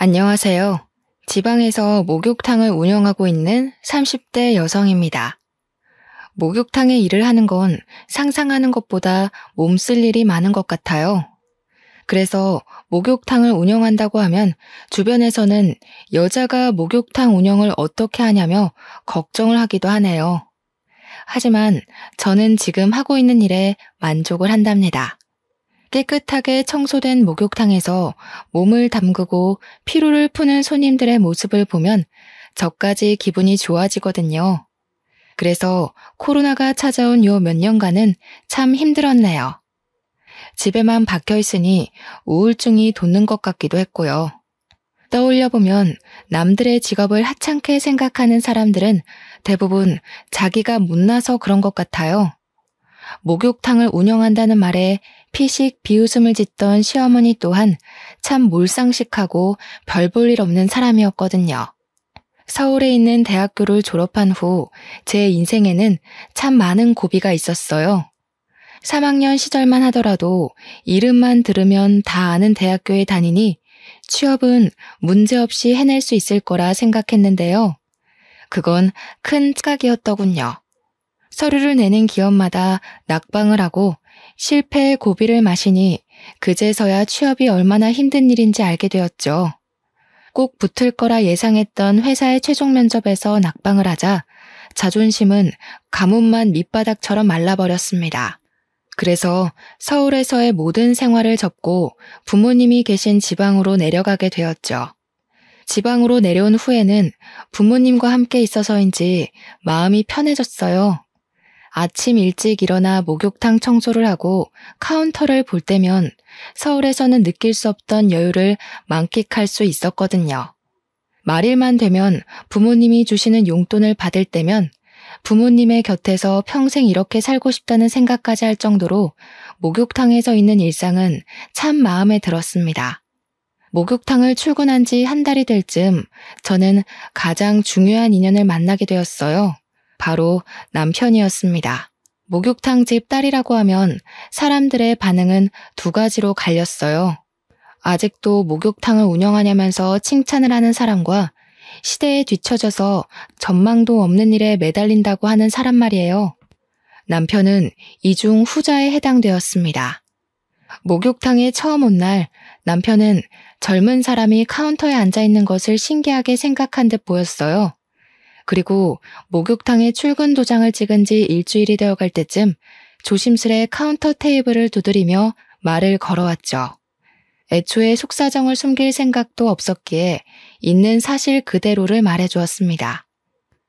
안녕하세요. 지방에서 목욕탕을 운영하고 있는 30대 여성입니다. 목욕탕에 일을 하는 건 상상하는 것보다 몸쓸 일이 많은 것 같아요. 그래서 목욕탕을 운영한다고 하면 주변에서는 여자가 목욕탕 운영을 어떻게 하냐며 걱정을 하기도 하네요. 하지만 저는 지금 하고 있는 일에 만족을 한답니다. 깨끗하게 청소된 목욕탕에서 몸을 담그고 피로를 푸는 손님들의 모습을 보면 저까지 기분이 좋아지거든요. 그래서 코로나가 찾아온 요 몇 년간은 참 힘들었네요. 집에만 박혀 있으니 우울증이 돋는 것 같기도 했고요. 떠올려보면 남들의 직업을 하찮게 생각하는 사람들은 대부분 자기가 못나서 그런 것 같아요. 목욕탕을 운영한다는 말에 피식 비웃음을 짓던 시어머니 또한 참 몰상식하고 별 볼 일 없는 사람이었거든요. 서울에 있는 대학교를 졸업한 후 제 인생에는 참 많은 고비가 있었어요. 3학년 시절만 하더라도 이름만 들으면 다 아는 대학교에 다니니 취업은 문제없이 해낼 수 있을 거라 생각했는데요. 그건 큰 착각이었더군요. 서류를 내는 기업마다 낙방을 하고 실패의 고비를 마시니 그제서야 취업이 얼마나 힘든 일인지 알게 되었죠. 꼭 붙을 거라 예상했던 회사의 최종 면접에서 낙방을 하자 자존심은 가뭄만 밑바닥처럼 말라버렸습니다. 그래서 서울에서의 모든 생활을 접고 부모님이 계신 지방으로 내려가게 되었죠. 지방으로 내려온 후에는 부모님과 함께 있어서인지 마음이 편해졌어요. 아침 일찍 일어나 목욕탕 청소를 하고 카운터를 볼 때면 서울에서는 느낄 수 없던 여유를 만끽할 수 있었거든요. 말일만 되면 부모님이 주시는 용돈을 받을 때면 부모님의 곁에서 평생 이렇게 살고 싶다는 생각까지 할 정도로 목욕탕에서 있는 일상은 참 마음에 들었습니다. 목욕탕을 출근한 지 한 달이 될 즈음 저는 가장 중요한 인연을 만나게 되었어요. 바로 남편이었습니다. 목욕탕 집 딸이라고 하면 사람들의 반응은 두 가지로 갈렸어요. 아직도 목욕탕을 운영하냐면서 칭찬을 하는 사람과 시대에 뒤처져서 전망도 없는 일에 매달린다고 하는 사람 말이에요. 남편은 이 중 후자에 해당되었습니다. 목욕탕에 처음 온 날 남편은 젊은 사람이 카운터에 앉아 있는 것을 신기하게 생각한 듯 보였어요. 그리고 목욕탕에 출근 도장을 찍은 지 일주일이 되어갈 때쯤 조심스레 카운터 테이블을 두드리며 말을 걸어왔죠. 애초에 속사정을 숨길 생각도 없었기에 있는 사실 그대로를 말해주었습니다.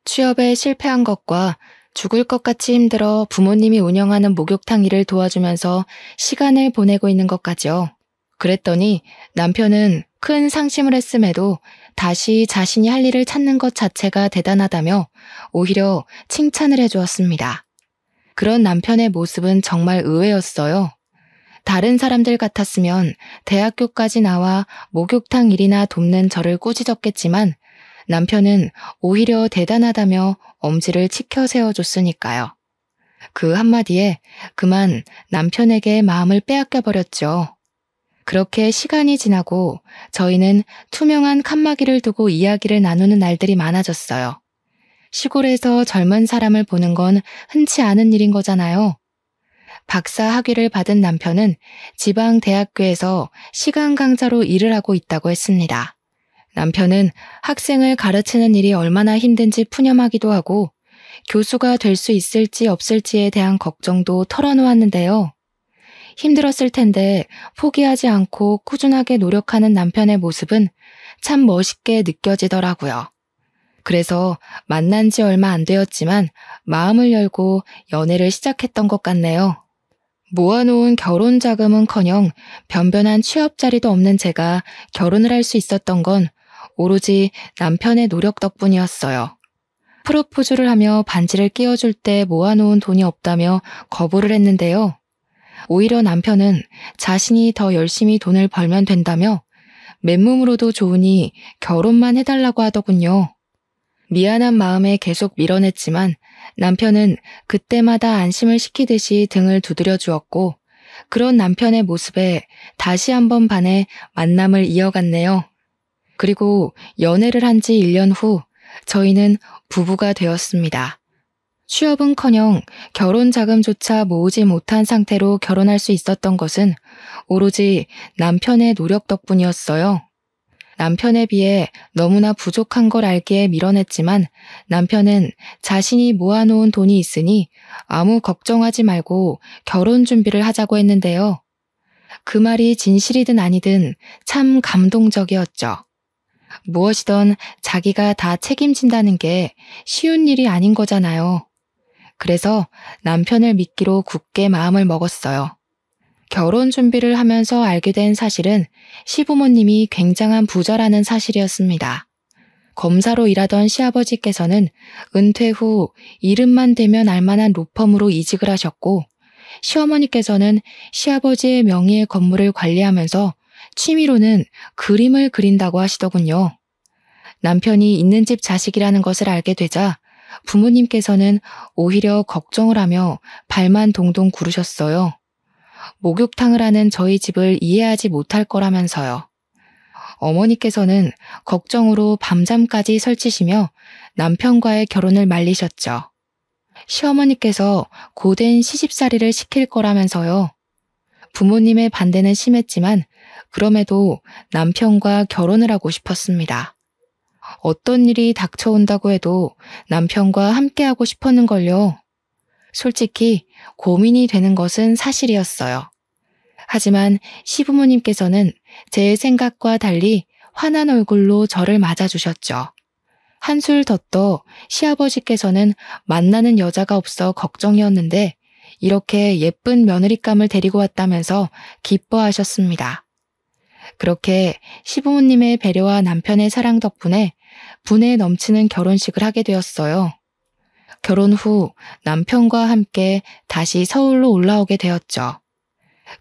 취업에 실패한 것과 죽을 것 같이 힘들어 부모님이 운영하는 목욕탕 일을 도와주면서 시간을 보내고 있는 것까지요. 그랬더니 남편은 큰 상심을 했음에도 다시 자신이 할 일을 찾는 것 자체가 대단하다며 오히려 칭찬을 해주었습니다. 그런 남편의 모습은 정말 의외였어요. 다른 사람들 같았으면 대학교까지 나와 목욕탕 일이나 돕는 저를 꾸짖었겠지만 남편은 오히려 대단하다며 엄지를 치켜 세워줬으니까요. 그 한마디에 그만 남편에게 마음을 빼앗겨버렸죠. 그렇게 시간이 지나고 저희는 투명한 칸막이를 두고 이야기를 나누는 날들이 많아졌어요. 시골에서 젊은 사람을 보는 건 흔치 않은 일인 거잖아요. 박사 학위를 받은 남편은 지방 대학교에서 시간 강사로 일을 하고 있다고 했습니다. 남편은 학생을 가르치는 일이 얼마나 힘든지 푸념하기도 하고 교수가 될 수 있을지 없을지에 대한 걱정도 털어놓았는데요. 힘들었을 텐데 포기하지 않고 꾸준하게 노력하는 남편의 모습은 참 멋있게 느껴지더라고요. 그래서 만난 지 얼마 안 되었지만 마음을 열고 연애를 시작했던 것 같네요. 모아놓은 결혼 자금은커녕 변변한 취업 자리도 없는 제가 결혼을 할 수 있었던 건 오로지 남편의 노력 덕분이었어요. 프로포즈를 하며 반지를 끼워줄 때 모아놓은 돈이 없다며 거부를 했는데요. 오히려 남편은 자신이 더 열심히 돈을 벌면 된다며 맨몸으로도 좋으니 결혼만 해달라고 하더군요. 미안한 마음에 계속 밀어냈지만 남편은 그때마다 안심을 시키듯이 등을 두드려 주었고 그런 남편의 모습에 다시 한번 반해 만남을 이어갔네요. 그리고 연애를 한 지 1년 후 저희는 부부가 되었습니다. 취업은커녕 결혼 자금조차 모으지 못한 상태로 결혼할 수 있었던 것은 오로지 남편의 노력 덕분이었어요. 남편에 비해 너무나 부족한 걸 알기에 밀어냈지만 남편은 자신이 모아놓은 돈이 있으니 아무 걱정하지 말고 결혼 준비를 하자고 했는데요. 그 말이 진실이든 아니든 참 감동적이었죠. 무엇이든 자기가 다 책임진다는 게 쉬운 일이 아닌 거잖아요. 그래서 남편을 믿기로 굳게 마음을 먹었어요. 결혼 준비를 하면서 알게 된 사실은 시부모님이 굉장한 부자라는 사실이었습니다. 검사로 일하던 시아버지께서는 은퇴 후 이름만 대면 알만한 로펌으로 이직을 하셨고, 시어머니께서는 시아버지의 명의의 건물을 관리하면서 취미로는 그림을 그린다고 하시더군요. 남편이 있는 집 자식이라는 것을 알게 되자 부모님께서는 오히려 걱정을 하며 발만 동동 구르셨어요. 목욕탕을 하는 저희 집을 이해하지 못할 거라면서요. 어머니께서는 걱정으로 밤잠까지 설치시며 남편과의 결혼을 말리셨죠. 시어머니께서 고된 시집살이를 시킬 거라면서요. 부모님의 반대는 심했지만 그럼에도 남편과 결혼을 하고 싶었습니다. 어떤 일이 닥쳐온다고 해도 남편과 함께하고 싶었는걸요. 솔직히 고민이 되는 것은 사실이었어요. 하지만 시부모님께서는 제 생각과 달리 환한 얼굴로 저를 맞아주셨죠. 한술 더 떠 시아버지께서는 만나는 여자가 없어 걱정이었는데 이렇게 예쁜 며느리감을 데리고 왔다면서 기뻐하셨습니다. 그렇게 시부모님의 배려와 남편의 사랑 덕분에 분에 넘치는 결혼식을 하게 되었어요. 결혼 후 남편과 함께 다시 서울로 올라오게 되었죠.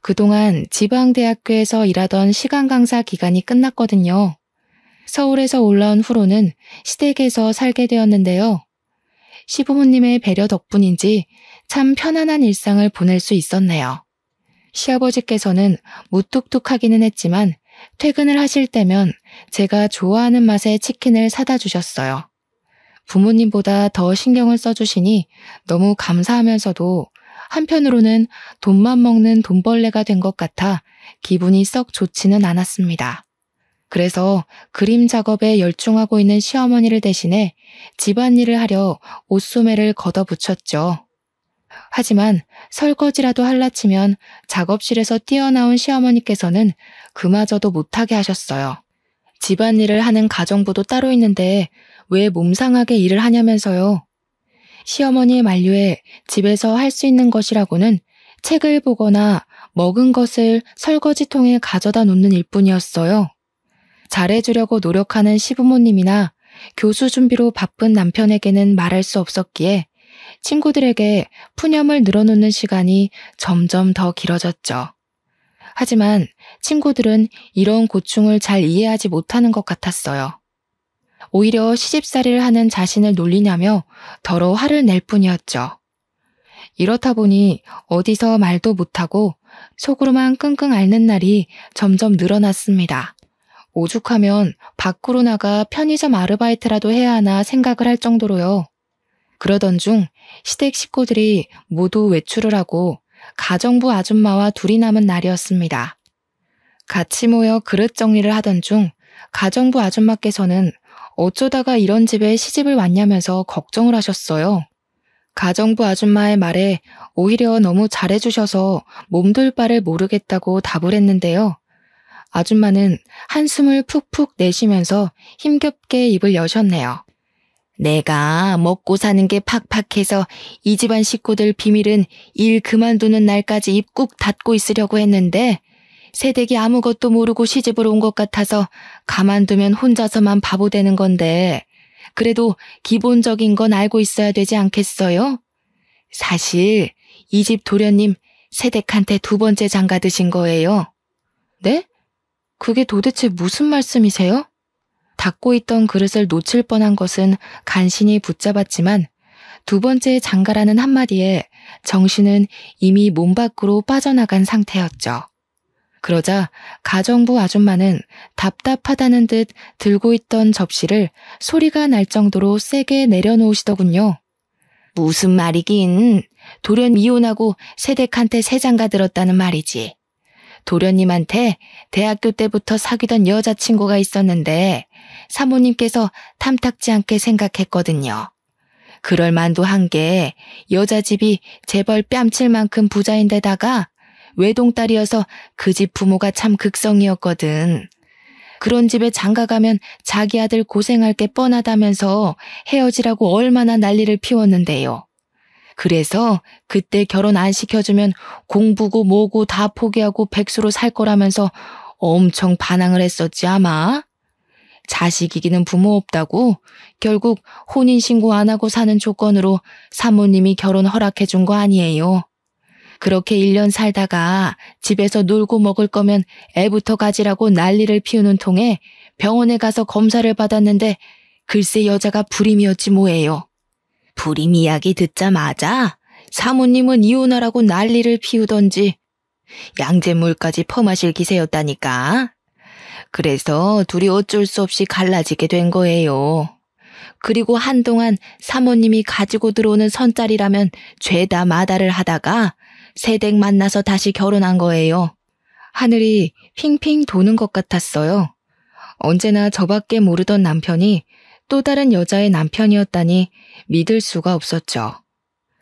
그동안 지방대학교에서 일하던 시간 강사 기간이 끝났거든요. 서울에서 올라온 후로는 시댁에서 살게 되었는데요. 시부모님의 배려 덕분인지 참 편안한 일상을 보낼 수 있었네요. 시아버지께서는 무뚝뚝하기는 했지만 퇴근을 하실 때면 제가 좋아하는 맛의 치킨을 사다 주셨어요. 부모님보다 더 신경을 써주시니 너무 감사하면서도 한편으로는 돈만 먹는 돈벌레가 된 것 같아 기분이 썩 좋지는 않았습니다. 그래서 그림 작업에 열중하고 있는 시어머니를 대신해 집안일을 하려 옷소매를 걷어붙였죠. 하지만 설거지라도 할라치면 작업실에서 뛰어나온 시어머니께서는 그마저도 못하게 하셨어요. 집안일을 하는 가정부도 따로 있는데 왜 몸상하게 일을 하냐면서요. 시어머니의 만류에 집에서 할 수 있는 것이라고는 책을 보거나 먹은 것을 설거지통에 가져다 놓는 일뿐이었어요. 잘해주려고 노력하는 시부모님이나 교수 준비로 바쁜 남편에게는 말할 수 없었기에 친구들에게 푸념을 늘어놓는 시간이 점점 더 길어졌죠. 하지만 친구들은 이런 고충을 잘 이해하지 못하는 것 같았어요. 오히려 시집살이를 하는 자신을 놀리냐며 더러 화를 낼 뿐이었죠. 이렇다 보니 어디서 말도 못하고 속으로만 끙끙 앓는 날이 점점 늘어났습니다. 오죽하면 밖으로 나가 편의점 아르바이트라도 해야 하나 생각을 할 정도로요. 그러던 중 시댁 식구들이 모두 외출을 하고 가정부 아줌마와 둘이 남은 날이었습니다. 같이 모여 그릇 정리를 하던 중 가정부 아줌마께서는 어쩌다가 이런 집에 시집을 왔냐면서 걱정을 하셨어요. 가정부 아줌마의 말에 오히려 너무 잘해주셔서 몸둘 바를 모르겠다고 답을 했는데요. 아줌마는 한숨을 푹푹 내쉬면서 힘겹게 입을 여셨네요. 내가 먹고 사는 게 팍팍해서 이 집안 식구들 비밀은 일 그만두는 날까지 입 꾹 닫고 있으려고 했는데 새댁이 아무것도 모르고 시집을 온 것 같아서 가만두면 혼자서만 바보 되는 건데 그래도 기본적인 건 알고 있어야 되지 않겠어요? 사실 이 집 도련님 새댁한테 2번째 장가 드신 거예요. 네? 그게 도대체 무슨 말씀이세요? 닫고 있던 그릇을 놓칠 뻔한 것은 간신히 붙잡았지만 2번째 장가라는 한마디에 정신은 이미 몸 밖으로 빠져나간 상태였죠. 그러자 가정부 아줌마는 답답하다는 듯 들고 있던 접시를 소리가 날 정도로 세게 내려놓으시더군요. 무슨 말이긴. 도련 이혼하고 새댁한테 새 장가 들었다는 말이지. 도련님한테 대학교 때부터 사귀던 여자친구가 있었는데 사모님께서 탐탁지 않게 생각했거든요. 그럴 만도 한 게 여자 집이 재벌 뺨칠 만큼 부자인데다가 외동딸이어서 그 집 부모가 참 극성이었거든. 그런 집에 장가가면 자기 아들 고생할 게 뻔하다면서 헤어지라고 얼마나 난리를 피웠는데요. 그래서 그때 결혼 안 시켜주면 공부고 뭐고 다 포기하고 백수로 살 거라면서 엄청 반항을 했었지 아마. 자식 이기는 부모 없다고 결국 혼인신고 안 하고 사는 조건으로 사모님이 결혼 허락해 준 거 아니에요. 그렇게 1년 살다가 집에서 놀고 먹을 거면 애부터 가지라고 난리를 피우는 통에 병원에 가서 검사를 받았는데 글쎄 여자가 불임이었지 뭐예요. 불임 이야기 듣자마자 사모님은 이혼하라고 난리를 피우던지 양잿물까지 퍼마실 기세였다니까. 그래서 둘이 어쩔 수 없이 갈라지게 된 거예요. 그리고 한동안 사모님이 가지고 들어오는 선짜리라면 죄다 마다를 하다가 새댁 만나서 다시 결혼한 거예요. 하늘이 핑핑 도는 것 같았어요. 언제나 저밖에 모르던 남편이 또 다른 여자의 남편이었다니 믿을 수가 없었죠.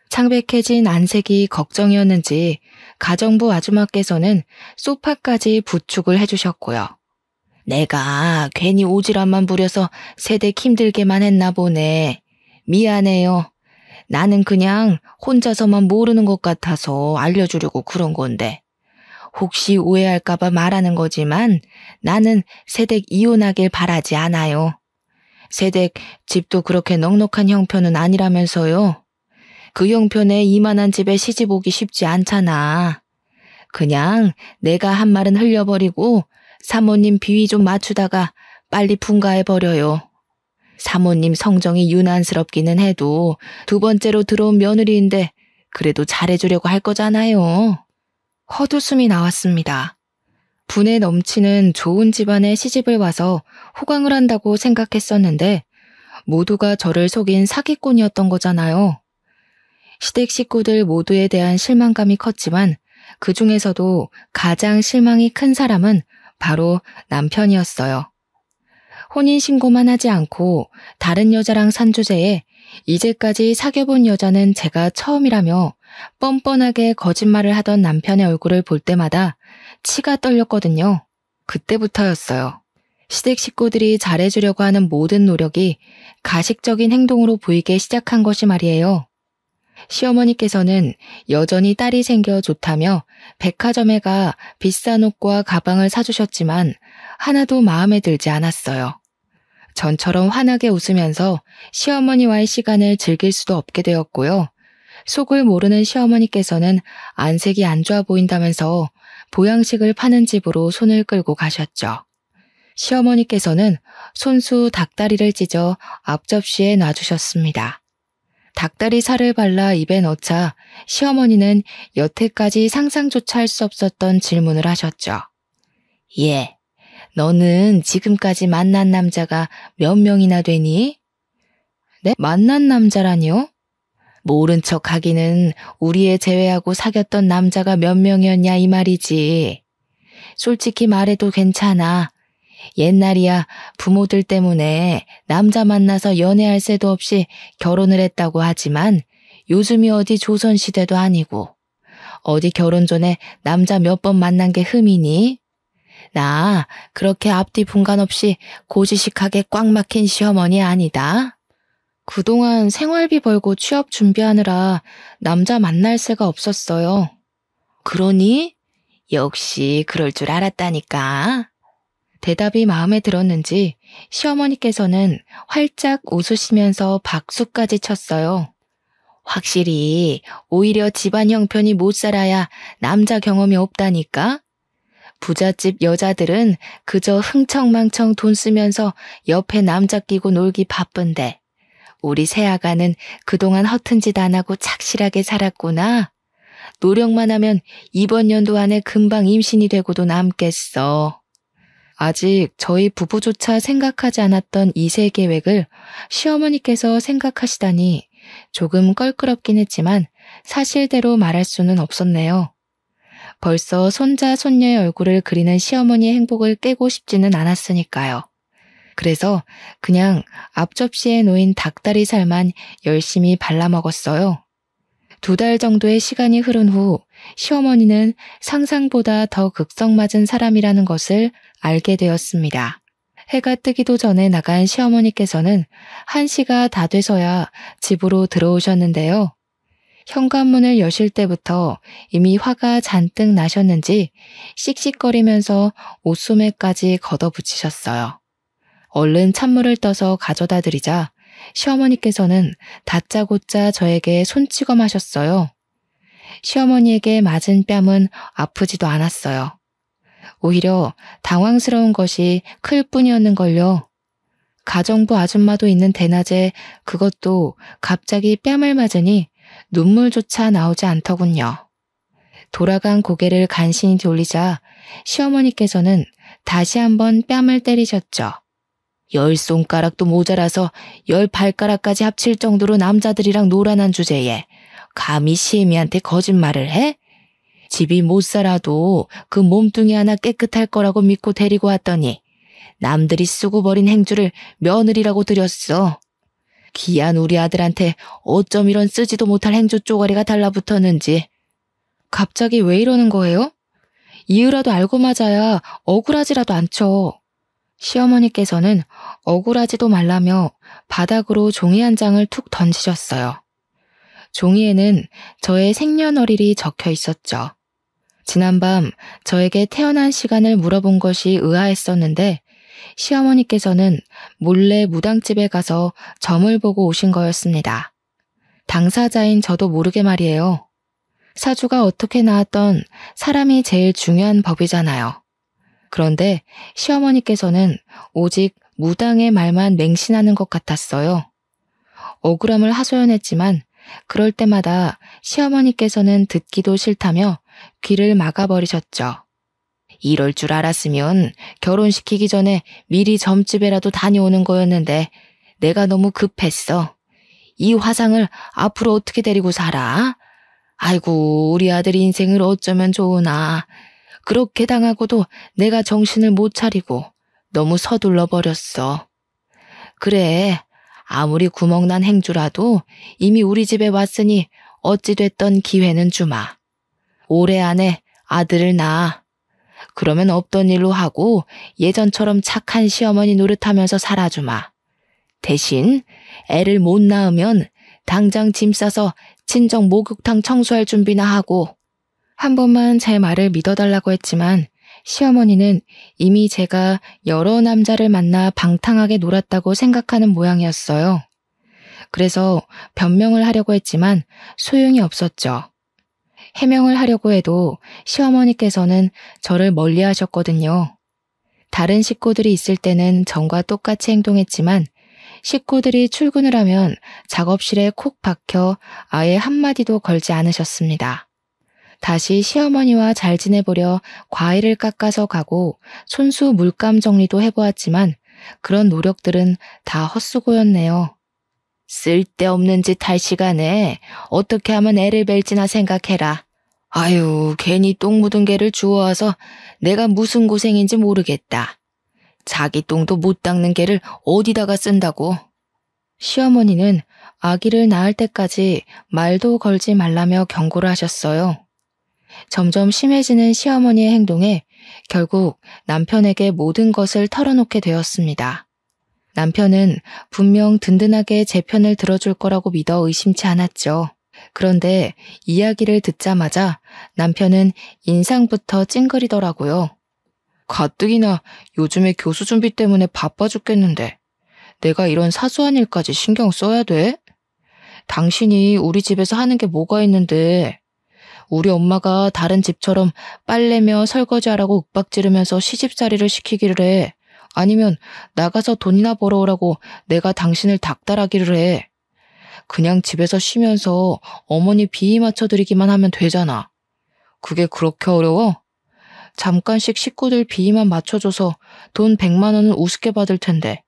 창백해진 안색이 걱정이었는지 가정부 아줌마께서는 소파까지 부축을 해주셨고요. 내가 괜히 오지랖만 부려서 새댁 힘들게만 했나 보네. 미안해요. 나는 그냥 혼자서만 모르는 것 같아서 알려주려고 그런 건데. 혹시 오해할까봐 말하는 거지만 나는 새댁 이혼하길 바라지 않아요. 새댁 집도 그렇게 넉넉한 형편은 아니라면서요. 그 형편에 이만한 집에 시집 오기 쉽지 않잖아. 그냥 내가 한 말은 흘려버리고 사모님 비위 좀 맞추다가 빨리 분가해버려요. 사모님 성정이 유난스럽기는 해도 두 번째로 들어온 며느리인데 그래도 잘해주려고 할 거잖아요. 헛웃음이 나왔습니다. 분에 넘치는 좋은 집안에 시집을 와서 호강을 한다고 생각했었는데 모두가 저를 속인 사기꾼이었던 거잖아요. 시댁 식구들 모두에 대한 실망감이 컸지만 그 중에서도 가장 실망이 큰 사람은 바로 남편이었어요. 혼인신고만 하지 않고 다른 여자랑 산 주제에 이제까지 사귀어본 여자는 제가 처음이라며 뻔뻔하게 거짓말을 하던 남편의 얼굴을 볼 때마다 치가 떨렸거든요. 그때부터였어요. 시댁 식구들이 잘해주려고 하는 모든 노력이 가식적인 행동으로 보이게 시작한 것이 말이에요. 시어머니께서는 여전히 딸이 생겨 좋다며 백화점에 가 비싼 옷과 가방을 사주셨지만 하나도 마음에 들지 않았어요. 전처럼 환하게 웃으면서 시어머니와의 시간을 즐길 수도 없게 되었고요. 속을 모르는 시어머니께서는 안색이 안 좋아 보인다면서 보양식을 파는 집으로 손을 끌고 가셨죠. 시어머니께서는 손수 닭다리를 찢어 앞접시에 놔주셨습니다. 닭다리 살을 발라 입에 넣자 시어머니는 여태까지 상상조차 할 수 없었던 질문을 하셨죠. 예, 너는 지금까지 만난 남자가 몇 명이나 되니? 네? 만난 남자라니요? 모른 척 하기는 우리 애 제외하고 사귀었던 남자가 몇 명이었냐 이 말이지. 솔직히 말해도 괜찮아. 옛날이야 부모들 때문에 남자 만나서 연애할 새도 없이 결혼을 했다고 하지만 요즘이 어디 조선시대도 아니고 어디 결혼 전에 남자 몇 번 만난 게 흠이니? 나 그렇게 앞뒤 분간 없이 고지식하게 꽉 막힌 시어머니 아니다. 그동안 생활비 벌고 취업 준비하느라 남자 만날 새가 없었어요. 그러니? 역시 그럴 줄 알았다니까. 대답이 마음에 들었는지 시어머니께서는 활짝 웃으시면서 박수까지 쳤어요. 확실히 오히려 집안 형편이 못 살아야 남자 경험이 없다니까? 부잣집 여자들은 그저 흥청망청 돈 쓰면서 옆에 남자 끼고 놀기 바쁜데 우리 새아가는 그동안 허튼 짓 안 하고 착실하게 살았구나. 노력만 하면 이번 연도 안에 금방 임신이 되고도 남겠어. 아직 저희 부부조차 생각하지 않았던 2세 계획을 시어머니께서 생각하시다니 조금 껄끄럽긴 했지만 사실대로 말할 수는 없었네요. 벌써 손자, 손녀의 얼굴을 그리는 시어머니의 행복을 깨고 싶지는 않았으니까요. 그래서 그냥 앞접시에 놓인 닭다리 살만 열심히 발라먹었어요. 2달 정도의 시간이 흐른 후 시어머니는 상상보다 더 극성맞은 사람이라는 것을 알게 되었습니다. 해가 뜨기도 전에 나간 시어머니께서는 1시가 다 돼서야 집으로 들어오셨는데요. 현관문을 여실 때부터 이미 화가 잔뜩 나셨는지 씩씩거리면서 옷소매까지 걷어붙이셨어요. 얼른 찬물을 떠서 가져다 드리자 시어머니께서는 다짜고짜 저에게 손찌검하셨어요. 시어머니에게 맞은 뺨은 아프지도 않았어요. 오히려 당황스러운 것이 클 뿐이었는걸요. 가정부 아줌마도 있는 대낮에 그것도 갑자기 뺨을 맞으니 눈물조차 나오지 않더군요. 돌아간 고개를 간신히 돌리자 시어머니께서는 다시 한번 뺨을 때리셨죠. 10손가락도 모자라서 10발가락까지 합칠 정도로 남자들이랑 놀아난 주제에 감히 시애미한테 거짓말을 해? 집이 못 살아도 그 몸뚱이 하나 깨끗할 거라고 믿고 데리고 왔더니 남들이 쓰고 버린 행주를 며느리라고 들였어. 귀한 우리 아들한테 어쩜 이런 쓰지도 못할 행주 쪼가리가 달라붙었는지. 갑자기 왜 이러는 거예요? 이유라도 알고 맞아야 억울하지라도 않죠. 시어머니께서는 억울하지도 말라며 바닥으로 종이 한 장을 툭 던지셨어요. 종이에는 저의 생년월일이 적혀 있었죠. 지난밤 저에게 태어난 시간을 물어본 것이 의아했었는데 시어머니께서는 몰래 무당집에 가서 점을 보고 오신 거였습니다. 당사자인 저도 모르게 말이에요. 사주가 어떻게 나왔던 사람이 제일 중요한 법이잖아요. 그런데 시어머니께서는 오직 무당의 말만 맹신하는 것 같았어요. 억울함을 하소연했지만 그럴 때마다 시어머니께서는 듣기도 싫다며 귀를 막아버리셨죠. 이럴 줄 알았으면 결혼시키기 전에 미리 점집에라도 다녀오는 거였는데 내가 너무 급했어. 이 화상을 앞으로 어떻게 데리고 살아? 아이고, 우리 아들 인생을 어쩌면 좋으나. 그렇게 당하고도 내가 정신을 못 차리고 너무 서둘러 버렸어. 그래, 아무리 구멍난 행주라도 이미 우리 집에 왔으니 어찌됐던 기회는 주마. 올해 안에 아들을 낳아. 그러면 없던 일로 하고 예전처럼 착한 시어머니 노릇하면서 살아주마. 대신 애를 못 낳으면 당장 짐 싸서 친정 목욕탕 청소할 준비나 하고. 한 번만 제 말을 믿어달라고 했지만 시어머니는 이미 제가 여러 남자를 만나 방탕하게 놀았다고 생각하는 모양이었어요. 그래서 변명을 하려고 했지만 소용이 없었죠. 해명을 하려고 해도 시어머니께서는 저를 멀리 하셨거든요. 다른 식구들이 있을 때는 전과 똑같이 행동했지만 식구들이 출근을 하면 작업실에 콕 박혀 아예 한마디도 걸지 않으셨습니다. 다시 시어머니와 잘 지내보려 과일을 깎아서 가고 손수 물감 정리도 해보았지만 그런 노력들은 다 헛수고였네요. 쓸데없는 짓 할 시간에 어떻게 하면 애를 뵐지나 생각해라. 아유, 괜히 똥 묻은 개를 주워와서 내가 무슨 고생인지 모르겠다. 자기 똥도 못 닦는 개를 어디다가 쓴다고. 시어머니는 아기를 낳을 때까지 말도 걸지 말라며 경고를 하셨어요. 점점 심해지는 시어머니의 행동에 결국 남편에게 모든 것을 털어놓게 되었습니다. 남편은 분명 든든하게 제 편을 들어줄 거라고 믿어 의심치 않았죠. 그런데 이야기를 듣자마자 남편은 인상부터 찡그리더라고요. 가뜩이나 요즘에 교수 준비 때문에 바빠 죽겠는데 내가 이런 사소한 일까지 신경 써야 돼? 당신이 우리 집에서 하는 게 뭐가 있는데 우리 엄마가 다른 집처럼 빨래며 설거지하라고 윽박지르면서 시집살이를 시키기를 해. 아니면 나가서 돈이나 벌어오라고 내가 당신을 닥달하기를 해. 그냥 집에서 쉬면서 어머니 비위 맞춰드리기만 하면 되잖아. 그게 그렇게 어려워? 잠깐씩 식구들 비위만 맞춰줘서 돈 100만 원은 우습게 받을 텐데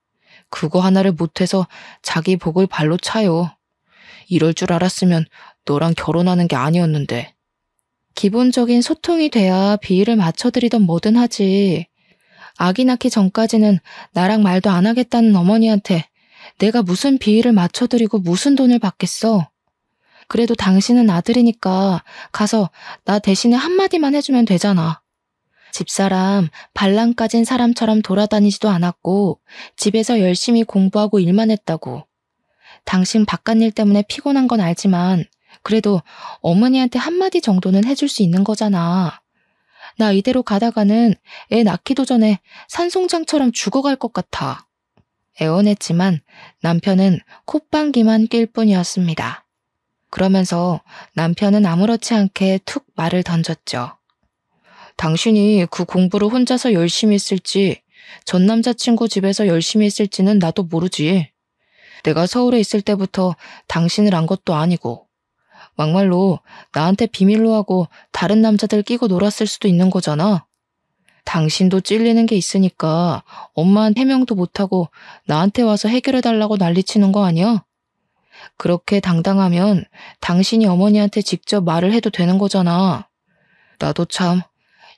그거 하나를 못해서 자기 복을 발로 차요. 이럴 줄 알았으면 너랑 결혼하는 게 아니었는데. 기본적인 소통이 돼야 비위를 맞춰드리던 뭐든 하지. 아기 낳기 전까지는 나랑 말도 안 하겠다는 어머니한테 내가 무슨 비위를 맞춰드리고 무슨 돈을 받겠어. 그래도 당신은 아들이니까 가서 나 대신에 한마디만 해주면 되잖아. 집사람, 발랑 까진 사람처럼 돌아다니지도 않았고 집에서 열심히 공부하고 일만 했다고. 당신 바깥일 때문에 피곤한 건 알지만 그래도 어머니한테 한마디 정도는 해줄 수 있는 거잖아. 나 이대로 가다가는 애 낳기도 전에 산송장처럼 죽어갈 것 같아. 애원했지만 남편은 콧방귀만 낄 뿐이었습니다. 그러면서 남편은 아무렇지 않게 툭 말을 던졌죠. 당신이 그 공부를 혼자서 열심히 했을지 전 남자친구 집에서 열심히 했을지는 나도 모르지. 내가 서울에 있을 때부터 당신을 안 것도 아니고 막말로 나한테 비밀로 하고 다른 남자들 끼고 놀았을 수도 있는 거잖아. 당신도 찔리는 게 있으니까 엄마한테 해명도 못하고 나한테 와서 해결해달라고 난리치는 거 아니야? 그렇게 당당하면 당신이 어머니한테 직접 말을 해도 되는 거잖아. 나도 참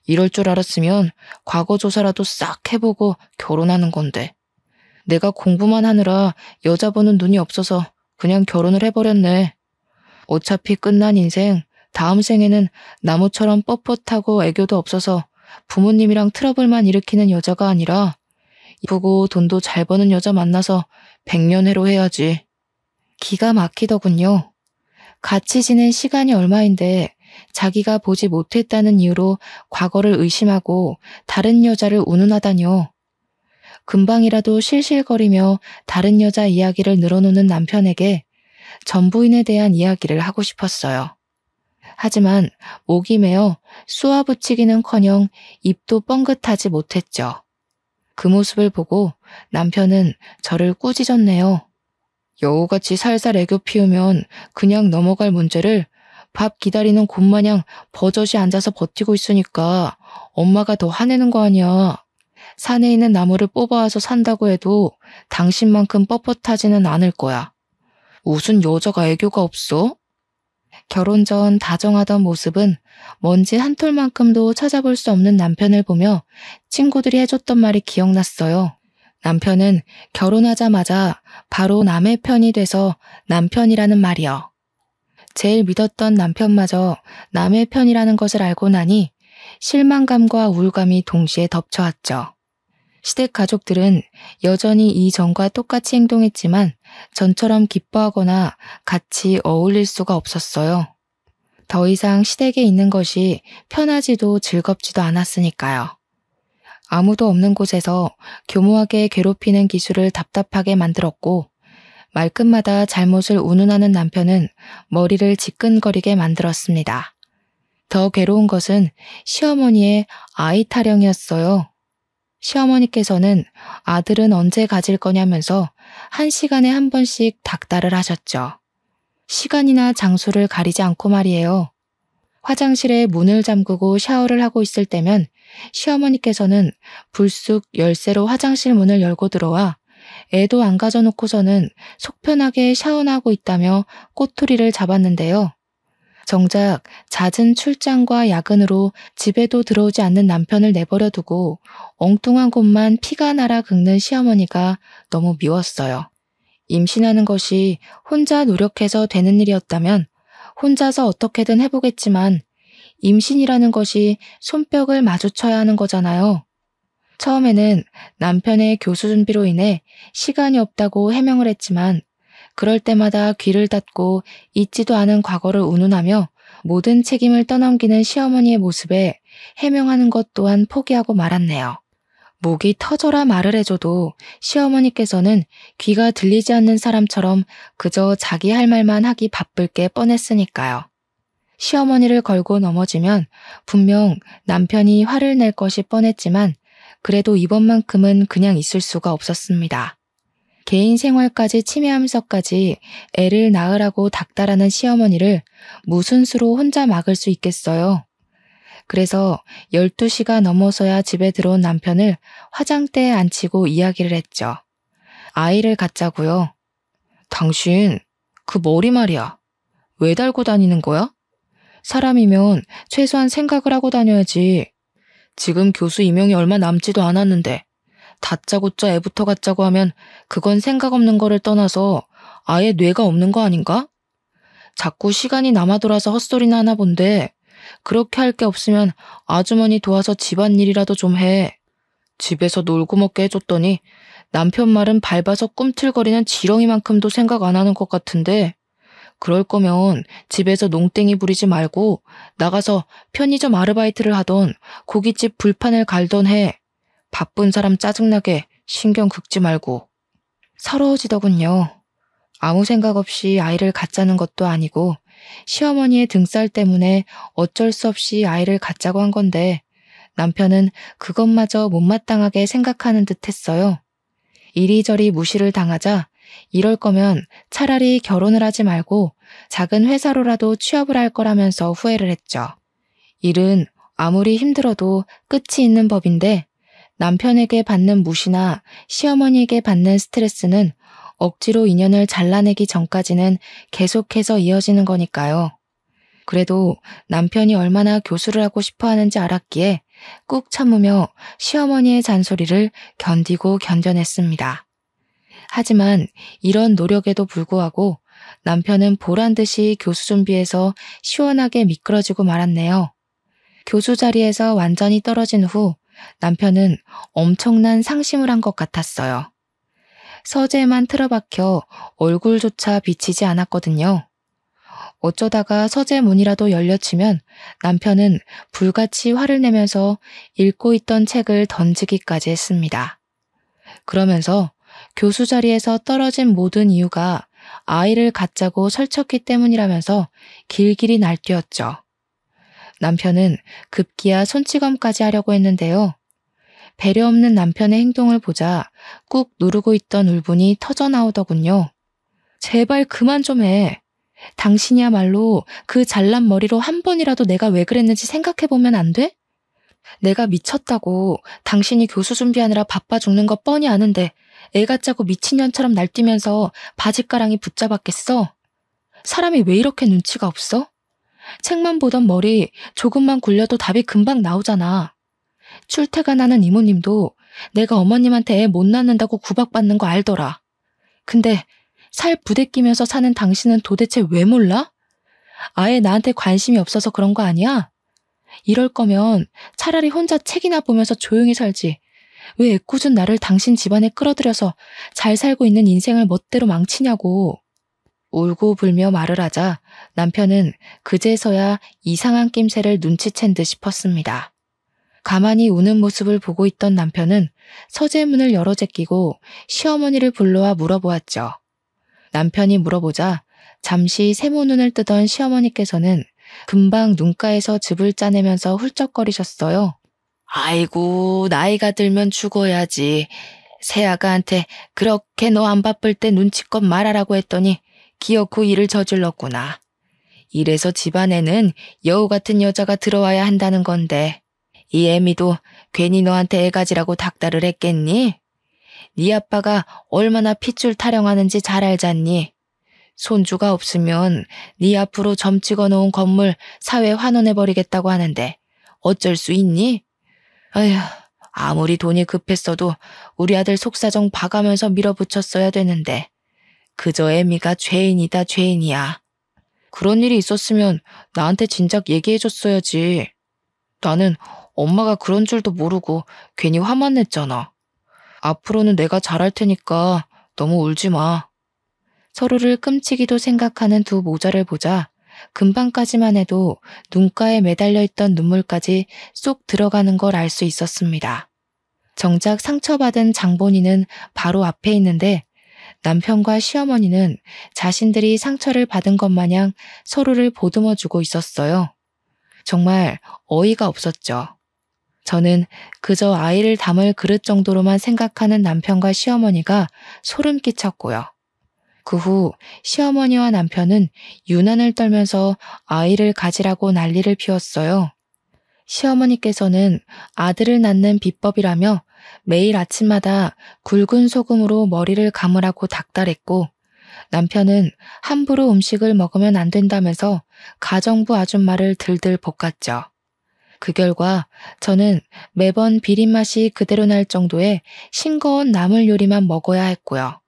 이럴 줄 알았으면 과거 조사라도 싹 해보고 결혼하는 건데. 내가 공부만 하느라 여자 보는 눈이 없어서 그냥 결혼을 해버렸네. 어차피 끝난 인생, 다음 생에는 나무처럼 뻣뻣하고 애교도 없어서 부모님이랑 트러블만 일으키는 여자가 아니라 이쁘고 돈도 잘 버는 여자 만나서 백년해로 해야지. 기가 막히더군요. 같이 지낸 시간이 얼마인데 자기가 보지 못했다는 이유로 과거를 의심하고 다른 여자를 운운하다뇨. 금방이라도 실실거리며 다른 여자 이야기를 늘어놓는 남편에게 전부인에 대한 이야기를 하고 싶었어요. 하지만 목이 메어 쏘아붙이기는커녕 입도 뻥긋하지 못했죠. 그 모습을 보고 남편은 저를 꾸짖었네요. 여우같이 살살 애교 피우면 그냥 넘어갈 문제를 밥 기다리는 곰마냥 버젓이 앉아서 버티고 있으니까 엄마가 더 화내는 거 아니야. 산에 있는 나무를 뽑아와서 산다고 해도 당신만큼 뻣뻣하지는 않을 거야. 무슨 여자가 애교가 없어? 결혼 전 다정하던 모습은 먼지 한 톨만큼도 찾아볼 수 없는 남편을 보며 친구들이 해줬던 말이 기억났어요. 남편은 결혼하자마자 바로 남의 편이 돼서 남편이라는 말이요. 제일 믿었던 남편마저 남의 편이라는 것을 알고 나니 실망감과 우울감이 동시에 덮쳐왔죠. 시댁 가족들은 여전히 이전과 똑같이 행동했지만 전처럼 기뻐하거나 같이 어울릴 수가 없었어요. 더 이상 시댁에 있는 것이 편하지도 즐겁지도 않았으니까요. 아무도 없는 곳에서 교모하게 괴롭히는 기술을 답답하게 만들었고 말끝마다 잘못을 운운하는 남편은 머리를 지끈거리게 만들었습니다. 더 괴로운 것은 시어머니의 아이 타령이었어요. 시어머니께서는 아들은 언제 가질 거냐면서 1시간에 한 번씩 닥달을 하셨죠. 시간이나 장소를 가리지 않고 말이에요. 화장실에 문을 잠그고 샤워를 하고 있을 때면 시어머니께서는 불쑥 열쇠로 화장실 문을 열고 들어와 애도 안 가져놓고서는 속편하게 샤워나 하고 있다며 꼬투리를 잡았는데요. 정작 잦은 출장과 야근으로 집에도 들어오지 않는 남편을 내버려 두고 엉뚱한 곳만 피가 날아 긁는 시어머니가 너무 미웠어요. 임신하는 것이 혼자 노력해서 되는 일이었다면 혼자서 어떻게든 해보겠지만 임신이라는 것이 손뼉을 마주쳐야 하는 거잖아요. 처음에는 남편의 교수 준비로 인해 시간이 없다고 해명을 했지만 그럴 때마다 귀를 닫고 잊지도 않은 과거를 운운하며 모든 책임을 떠넘기는 시어머니의 모습에 해명하는 것 또한 포기하고 말았네요. 목이 터져라 말을 해줘도 시어머니께서는 귀가 들리지 않는 사람처럼 그저 자기 할 말만 하기 바쁠 게 뻔했으니까요. 시어머니를 걸고 넘어지면 분명 남편이 화를 낼 것이 뻔했지만 그래도 이번만큼은 그냥 있을 수가 없었습니다. 개인 생활까지 침해하면서까지 애를 낳으라고 닥달하는 시어머니를 무슨 수로 혼자 막을 수 있겠어요. 그래서 12시가 넘어서야 집에 들어온 남편을 화장대에 앉히고 이야기를 했죠. 아이를 갖자고요. 당신, 그 머리 말이야. 왜 달고 다니는 거야? 사람이면 최소한 생각을 하고 다녀야지. 지금 교수 임용이 얼마 남지도 않았는데 다짜고짜 애부터 갖자고 하면 그건 생각 없는 거를 떠나서 아예 뇌가 없는 거 아닌가? 자꾸 시간이 남아 돌아서 헛소리나 하나 본데 그렇게 할 게 없으면 아주머니 도와서 집안일이라도 좀 해. 집에서 놀고 먹게 해줬더니 남편 말은 밟아서 꿈틀거리는 지렁이만큼도 생각 안 하는 것 같은데 그럴 거면 집에서 농땡이 부리지 말고 나가서 편의점 아르바이트를 하던 고깃집 불판을 갈던 해. 바쁜 사람 짜증나게 신경 긁지 말고. 서러워지더군요. 아무 생각 없이 아이를 갖자는 것도 아니고 시어머니의 등살 때문에 어쩔 수 없이 아이를 갖자고 한 건데 남편은 그것마저 못마땅하게 생각하는 듯 했어요. 이리저리 무시를 당하자 이럴 거면 차라리 결혼을 하지 말고 작은 회사로라도 취업을 할 거라면서 후회를 했죠. 일은 아무리 힘들어도 끝이 있는 법인데 남편에게 받는 무시나 시어머니에게 받는 스트레스는 억지로 인연을 잘라내기 전까지는 계속해서 이어지는 거니까요. 그래도 남편이 얼마나 교수를 하고 싶어 하는지 알았기에 꾹 참으며 시어머니의 잔소리를 견디고 견뎌냈습니다. 하지만 이런 노력에도 불구하고 남편은 보란듯이 교수 준비해서 시원하게 미끄러지고 말았네요. 교수 자리에서 완전히 떨어진 후 남편은 엄청난 상심을 한 것 같았어요. 서재에만 틀어박혀 얼굴조차 비치지 않았거든요. 어쩌다가 서재 문이라도 열려치면 남편은 불같이 화를 내면서 읽고 있던 책을 던지기까지 했습니다. 그러면서 교수 자리에서 떨어진 모든 이유가 아이를 갖자고 설쳤기 때문이라면서 길길이 날뛰었죠. 남편은 급기야 손찌검까지 하려고 했는데요. 배려 없는 남편의 행동을 보자 꾹 누르고 있던 울분이 터져나오더군요. 제발 그만 좀 해. 당신이야말로 그 잘난 머리로 한 번이라도 내가 왜 그랬는지 생각해보면 안 돼? 내가 미쳤다고 당신이 교수 준비하느라 바빠 죽는 거 뻔히 아는데 애 같자고 미친년처럼 날뛰면서 바짓가랑이 붙잡았겠어? 사람이 왜 이렇게 눈치가 없어? 책만 보던 머리 조금만 굴려도 답이 금방 나오잖아. 출퇴근하는 이모님도 내가 어머님한테 애 못 낳는다고 구박받는 거 알더라. 근데 살 부대끼면서 사는 당신은 도대체 왜 몰라? 아예 나한테 관심이 없어서 그런 거 아니야? 이럴 거면 차라리 혼자 책이나 보면서 조용히 살지. 왜 애꿎은 나를 당신 집안에 끌어들여서 잘 살고 있는 인생을 멋대로 망치냐고. 울고 불며 말을 하자 남편은 그제서야 이상한 낌새를 눈치챈 듯 싶었습니다. 가만히 우는 모습을 보고 있던 남편은 서재문을 열어 제끼고 시어머니를 불러와 물어보았죠. 남편이 물어보자 잠시 세모눈을 뜨던 시어머니께서는 금방 눈가에서 즙을 짜내면서 훌쩍거리셨어요. 아이고, 나이가 들면 죽어야지. 새아가한테 그렇게 너 안 바쁠 때 눈치껏 말하라고 했더니 기어코 일을 저질렀구나. 이래서 집안에는 여우 같은 여자가 들어와야 한다는 건데 이 애미도 괜히 너한테 애 가지라고 닥달을 했겠니? 네 아빠가 얼마나 핏줄 타령하는지 잘 알잖니? 손주가 없으면 네 앞으로 점 찍어놓은 건물 사회 환원해버리겠다고 하는데 어쩔 수 있니? 아휴, 아무리 돈이 급했어도 우리 아들 속사정 봐가면서 밀어붙였어야 되는데 그저 애미가 죄인이다 죄인이야. 그런 일이 있었으면 나한테 진작 얘기해줬어야지. 나는 엄마가 그런 줄도 모르고 괜히 화만 냈잖아. 앞으로는 내가 잘할 테니까 너무 울지 마. 서로를 끔찍이도 생각하는 두 모자를 보자 금방까지만 해도 눈가에 매달려 있던 눈물까지 쏙 들어가는 걸 알 수 있었습니다. 정작 상처받은 장본인은 바로 앞에 있는데 남편과 시어머니는 자신들이 상처를 받은 것 마냥 서로를 보듬어주고 있었어요. 정말 어이가 없었죠. 저는 그저 아이를 담을 그릇 정도로만 생각하는 남편과 시어머니가 소름 끼쳤고요. 그 후 시어머니와 남편은 유난을 떨면서 아이를 가지라고 난리를 피웠어요. 시어머니께서는 아들을 낳는 비법이라며 매일 아침마다 굵은 소금으로 머리를 감으라고 닥달했고, 남편은 함부로 음식을 먹으면 안 된다면서 가정부 아줌마를 들들 볶았죠. 그 결과 저는 매번 비린맛이 그대로 날 정도의 싱거운 나물 요리만 먹어야 했고요.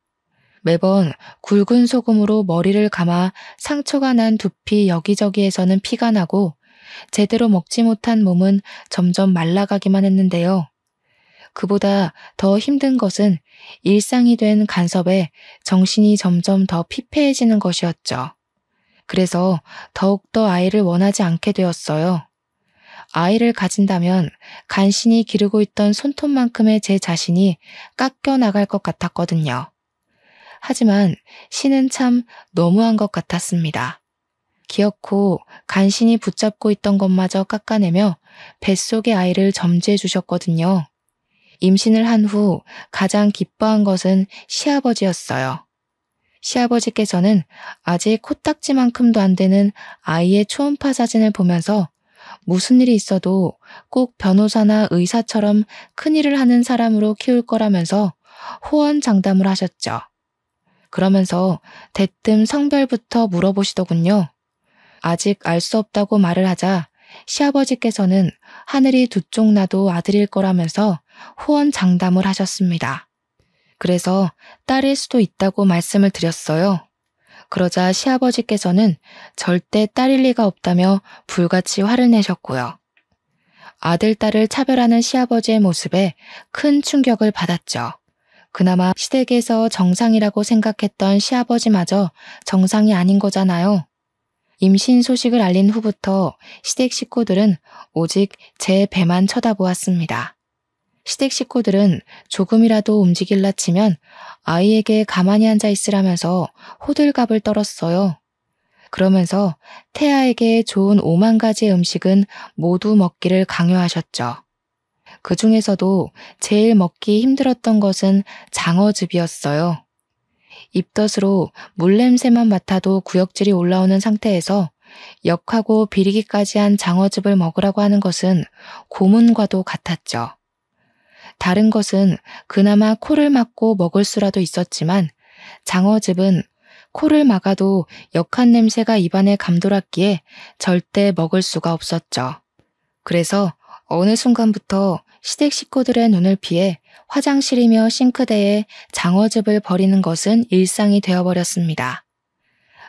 매번 굵은 소금으로 머리를 감아 상처가 난 두피 여기저기에서는 피가 나고 제대로 먹지 못한 몸은 점점 말라가기만 했는데요. 그보다 더 힘든 것은 일상이 된 간섭에 정신이 점점 더 피폐해지는 것이었죠. 그래서 더욱더 아이를 원하지 않게 되었어요. 아이를 가진다면 간신히 기르고 있던 손톱만큼의 제 자신이 깎여 나갈 것 같았거든요. 하지만 신은 참 너무한 것 같았습니다. 기어코 간신히 붙잡고 있던 것마저 깎아내며 뱃속의 아이를 점지해 주셨거든요. 임신을 한 후 가장 기뻐한 것은 시아버지였어요. 시아버지께서는 아직 코딱지만큼도 안 되는 아이의 초음파 사진을 보면서 무슨 일이 있어도 꼭 변호사나 의사처럼 큰일을 하는 사람으로 키울 거라면서 호언장담을 하셨죠. 그러면서 대뜸 성별부터 물어보시더군요. 아직 알 수 없다고 말을 하자 시아버지께서는 하늘이 두 쪽 나도 아들일 거라면서 호언장담을 하셨습니다. 그래서 딸일 수도 있다고 말씀을 드렸어요. 그러자 시아버지께서는 절대 딸일 리가 없다며 불같이 화를 내셨고요. 아들, 딸을 차별하는 시아버지의 모습에 큰 충격을 받았죠. 그나마 시댁에서 정상이라고 생각했던 시아버지마저 정상이 아닌 거잖아요. 임신 소식을 알린 후부터 시댁 식구들은 오직 제 배만 쳐다보았습니다. 시댁 식구들은 조금이라도 움직일라 치면 아이에게 가만히 앉아 있으라면서 호들갑을 떨었어요. 그러면서 태아에게 좋은 5만 가지의 음식은 모두 먹기를 강요하셨죠. 그 중에서도 제일 먹기 힘들었던 것은 장어즙이었어요. 입덧으로 물냄새만 맡아도 구역질이 올라오는 상태에서 역하고 비리기까지 한 장어즙을 먹으라고 하는 것은 고문과도 같았죠. 다른 것은 그나마 코를 막고 먹을 수라도 있었지만 장어즙은 코를 막아도 역한 냄새가 입안에 감돌았기에 절대 먹을 수가 없었죠. 그래서 어느 순간부터 시댁 식구들의 눈을 피해 화장실이며 싱크대에 장어즙을 버리는 것은 일상이 되어버렸습니다.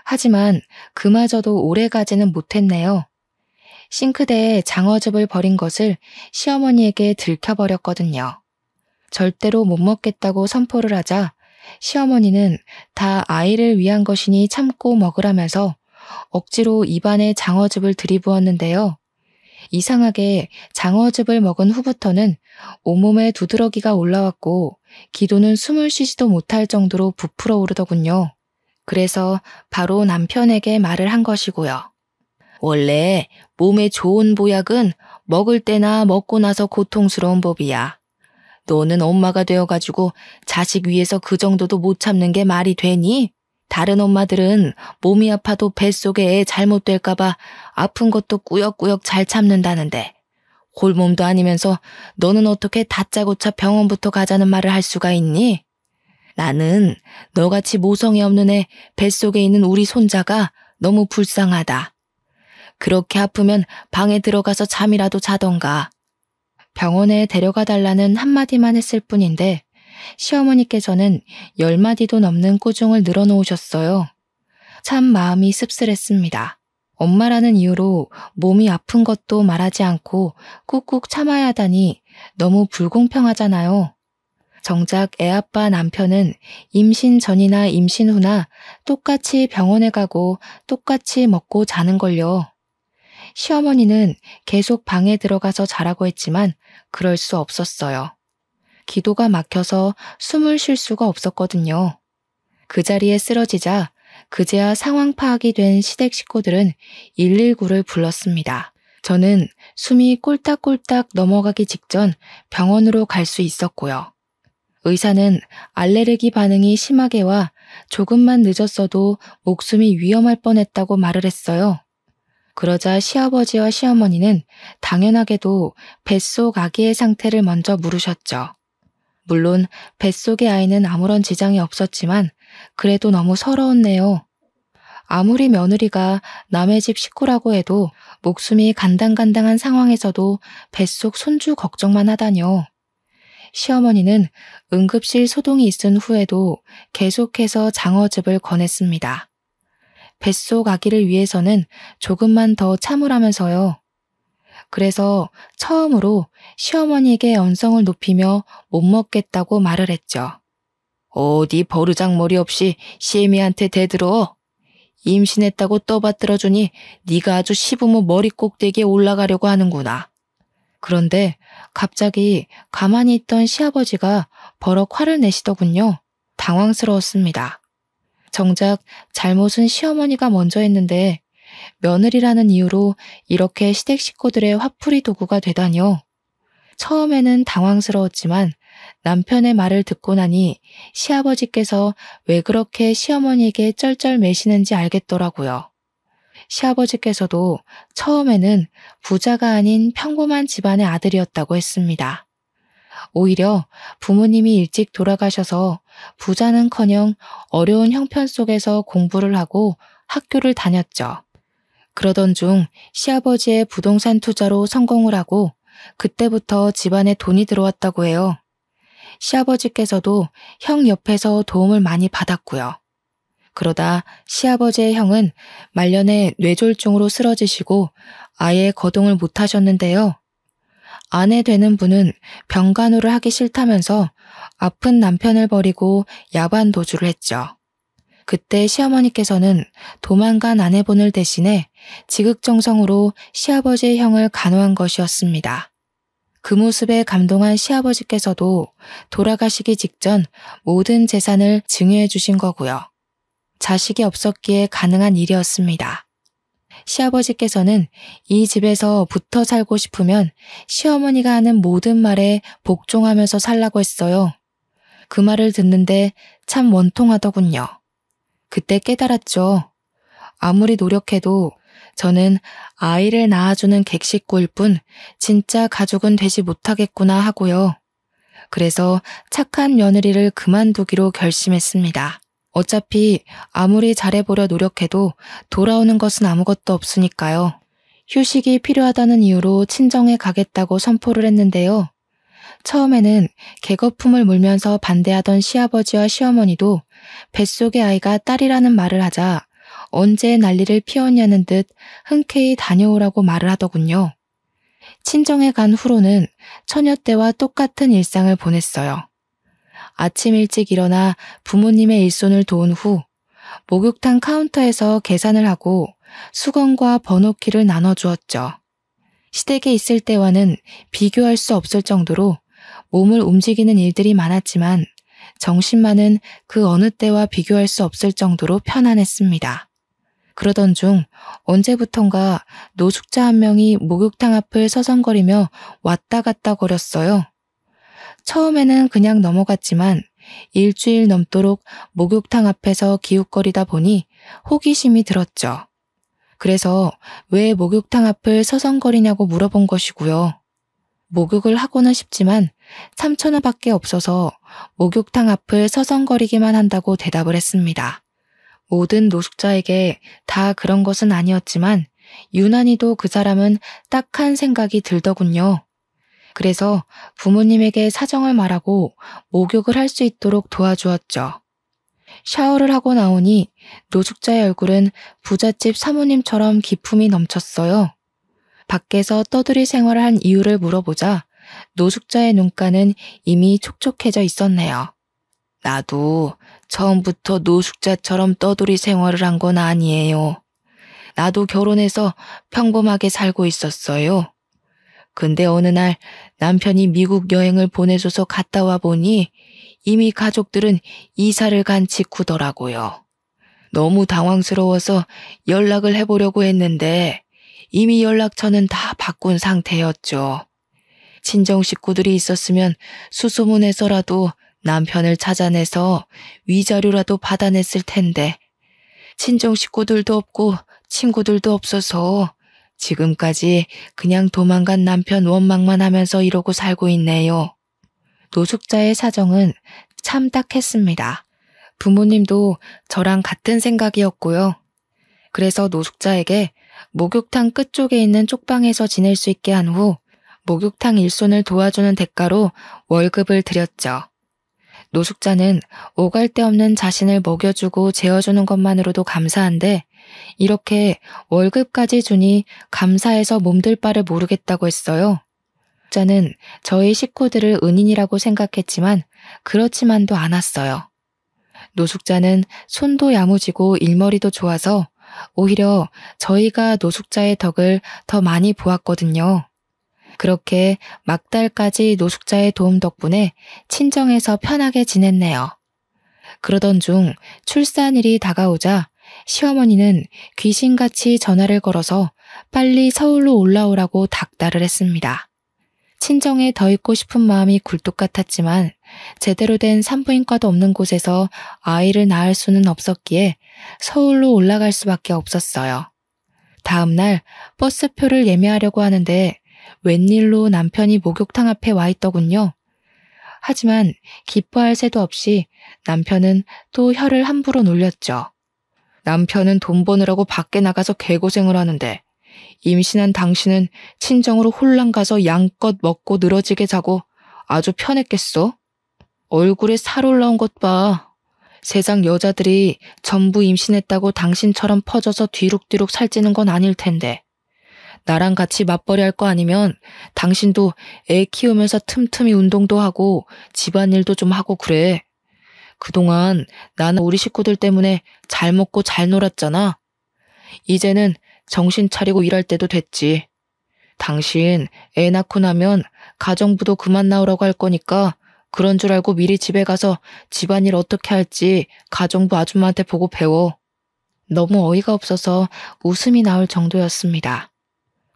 하지만 그마저도 오래가지는 못했네요. 싱크대에 장어즙을 버린 것을 시어머니에게 들켜버렸거든요. 절대로 못 먹겠다고 선포를 하자 시어머니는 다 아이를 위한 것이니 참고 먹으라면서 억지로 입안에 장어즙을 들이부었는데요. 이상하게 장어즙을 먹은 후부터는 온몸에 두드러기가 올라왔고 기도는 숨을 쉬지도 못할 정도로 부풀어 오르더군요. 그래서 바로 남편에게 말을 한 것이고요. 원래 몸에 좋은 보약은 먹을 때나 먹고 나서 고통스러운 법이야. 너는 엄마가 되어가지고 자식 위해서 그 정도도 못 참는 게 말이 되니? 다른 엄마들은 몸이 아파도 뱃속에 애 잘못될까봐 아픈 것도 꾸역꾸역 잘 참는다는데 홀몸도 아니면서 너는 어떻게 다짜고짜 병원부터 가자는 말을 할 수가 있니? 나는 너같이 모성이 없는 애 뱃속에 있는 우리 손자가 너무 불쌍하다. 그렇게 아프면 방에 들어가서 잠이라도 자던가. 병원에 데려가 달라는 한마디만 했을 뿐인데 시어머니께서는 10마디도 넘는 꾸중을 늘어놓으셨어요. 참 마음이 씁쓸했습니다. 엄마라는 이유로 몸이 아픈 것도 말하지 않고 꾹꾹 참아야 하다니 너무 불공평하잖아요. 정작 애아빠 남편은 임신 전이나 임신 후나 똑같이 병원에 가고 똑같이 먹고 자는걸요. 시어머니는 계속 방에 들어가서 자라고 했지만 그럴 수 없었어요. 기도가 막혀서 숨을 쉴 수가 없었거든요. 그 자리에 쓰러지자 그제야 상황 파악이 된 시댁 식구들은 119를 불렀습니다. 저는 숨이 꼴딱꼴딱 넘어가기 직전 병원으로 갈 수 있었고요. 의사는 알레르기 반응이 심하게 와 조금만 늦었어도 목숨이 위험할 뻔했다고 말을 했어요. 그러자 시아버지와 시어머니는 당연하게도 뱃속 아기의 상태를 먼저 물으셨죠. 물론 뱃속의 아이는 아무런 지장이 없었지만 그래도 너무 서러웠네요. 아무리 며느리가 남의 집 식구라고 해도 목숨이 간당간당한 상황에서도 뱃속 손주 걱정만 하다뇨. 시어머니는 응급실 소동이 있은 후에도 계속해서 장어즙을 권했습니다. 뱃속 아기를 위해서는 조금만 더 참으라면서요. 그래서 처음으로 시어머니에게 언성을 높이며 못 먹겠다고 말을 했죠. 어디 버르장머리 없이 시애미한테 대들어. 임신했다고 떠받들어주니 네가 아주 시부모 머리 꼭대기에 올라가려고 하는구나. 그런데 갑자기 가만히 있던 시아버지가 버럭 화를 내시더군요. 당황스러웠습니다. 정작 잘못은 시어머니가 먼저 했는데 며느리라는 이유로 이렇게 시댁 식구들의 화풀이 도구가 되다뇨. 처음에는 당황스러웠지만 남편의 말을 듣고 나니 시아버지께서 왜 그렇게 시어머니에게 쩔쩔매시는지 알겠더라고요. 시아버지께서도 처음에는 부자가 아닌 평범한 집안의 아들이었다고 했습니다. 오히려 부모님이 일찍 돌아가셔서 부자는커녕 어려운 형편 속에서 공부를 하고 학교를 다녔죠. 그러던 중 시아버지의 부동산 투자로 성공을 하고 그때부터 집안에 돈이 들어왔다고 해요. 시아버지께서도 형 옆에서 도움을 많이 받았고요. 그러다 시아버지의 형은 말년에 뇌졸중으로 쓰러지시고 아예 거동을 못하셨는데요. 아내 되는 분은 병간호를 하기 싫다면서 아픈 남편을 버리고 야반 도주를 했죠. 그때 시어머니께서는 도망간 아내분을 대신해 지극정성으로 시아버지의 형을 간호한 것이었습니다. 그 모습에 감동한 시아버지께서도 돌아가시기 직전 모든 재산을 증여해 주신 거고요. 자식이 없었기에 가능한 일이었습니다. 시아버지께서는 이 집에서 붙어 살고 싶으면 시어머니가 하는 모든 말에 복종하면서 살라고 했어요. 그 말을 듣는데 참 원통하더군요. 그때 깨달았죠. 아무리 노력해도 저는 아이를 낳아주는 객식구일 뿐 진짜 가족은 되지 못하겠구나 하고요. 그래서 착한 며느리를 그만두기로 결심했습니다. 어차피 아무리 잘해보려 노력해도 돌아오는 것은 아무것도 없으니까요. 휴식이 필요하다는 이유로 친정에 가겠다고 선포를 했는데요. 처음에는 개거품을 물면서 반대하던 시아버지와 시어머니도 뱃속의 아이가 딸이라는 말을 하자 언제 난리를 피웠냐는 듯 흔쾌히 다녀오라고 말을 하더군요. 친정에 간 후로는 처녀 때와 똑같은 일상을 보냈어요. 아침 일찍 일어나 부모님의 일손을 도운 후 목욕탕 카운터에서 계산을 하고 수건과 번호키를 나눠주었죠. 시댁에 있을 때와는 비교할 수 없을 정도로 몸을 움직이는 일들이 많았지만 정신만은 그 어느 때와 비교할 수 없을 정도로 편안했습니다. 그러던 중 언제부턴가 노숙자 한 명이 목욕탕 앞을 서성거리며 왔다 갔다 거렸어요. 처음에는 그냥 넘어갔지만 일주일 넘도록 목욕탕 앞에서 기웃거리다 보니 호기심이 들었죠. 그래서 왜 목욕탕 앞을 서성거리냐고 물어본 것이고요. 목욕을 하고는 싶지만 3,000원밖에 없어서 목욕탕 앞을 서성거리기만 한다고 대답을 했습니다. 모든 노숙자에게 다 그런 것은 아니었지만 유난히도 그 사람은 딱한 생각이 들더군요. 그래서 부모님에게 사정을 말하고 목욕을 할 수 있도록 도와주었죠. 샤워를 하고 나오니 노숙자의 얼굴은 부잣집 사모님처럼 기품이 넘쳤어요. 밖에서 떠들이 생활을 한 이유를 물어보자 노숙자의 눈가는 이미 촉촉해져 있었네요. 나도 처음부터 노숙자처럼 떠돌이 생활을 한 건 아니에요. 나도 결혼해서 평범하게 살고 있었어요. 근데 어느 날 남편이 미국 여행을 보내줘서 갔다 와 보니 이미 가족들은 이사를 간 직후더라고요. 너무 당황스러워서 연락을 해보려고 했는데 이미 연락처는 다 바꾼 상태였죠. 친정 식구들이 있었으면 수소문해서라도 남편을 찾아내서 위자료라도 받아냈을 텐데 친정 식구들도 없고 친구들도 없어서 지금까지 그냥 도망간 남편 원망만 하면서 이러고 살고 있네요. 노숙자의 사정은 참 딱했습니다. 부모님도 저랑 같은 생각이었고요. 그래서 노숙자에게 목욕탕 끝쪽에 있는 쪽방에서 지낼 수 있게 한 후 목욕탕 일손을 도와주는 대가로 월급을 드렸죠. 노숙자는 오갈 데 없는 자신을 먹여주고 재워주는 것만으로도 감사한데 이렇게 월급까지 주니 감사해서 몸둘 바를 모르겠다고 했어요. 노숙자는 저희 식구들을 은인이라고 생각했지만 그렇지만도 않았어요. 노숙자는 손도 야무지고 일머리도 좋아서 오히려 저희가 노숙자의 덕을 더 많이 보았거든요. 그렇게 막달까지 노숙자의 도움 덕분에 친정에서 편하게 지냈네요. 그러던 중 출산일이 다가오자 시어머니는 귀신같이 전화를 걸어서 빨리 서울로 올라오라고 닥달을 했습니다. 친정에 더 있고 싶은 마음이 굴뚝 같았지만 제대로 된 산부인과도 없는 곳에서 아이를 낳을 수는 없었기에 서울로 올라갈 수밖에 없었어요. 다음 날 버스표를 예매하려고 하는데 웬일로 남편이 목욕탕 앞에 와 있더군요. 하지만 기뻐할 새도 없이 남편은 또 혀를 함부로 놀렸죠. 남편은 돈 버느라고 밖에 나가서 개고생을 하는데 임신한 당신은 친정으로 홀랑 가서 양껏 먹고 늘어지게 자고 아주 편했겠어? 얼굴에 살 올라온 것 봐. 세상 여자들이 전부 임신했다고 당신처럼 퍼져서 뒤룩뒤룩 살찌는 건 아닐 텐데. 나랑 같이 맞벌이 할 거 아니면 당신도 애 키우면서 틈틈이 운동도 하고 집안일도 좀 하고 그래. 그동안 나는 우리 식구들 때문에 잘 먹고 잘 놀았잖아. 이제는 정신 차리고 일할 때도 됐지. 당신 애 낳고 나면 가정부도 그만 나오라고 할 거니까 그런 줄 알고 미리 집에 가서 집안일 어떻게 할지 가정부 아줌마한테 보고 배워. 너무 어이가 없어서 웃음이 나올 정도였습니다.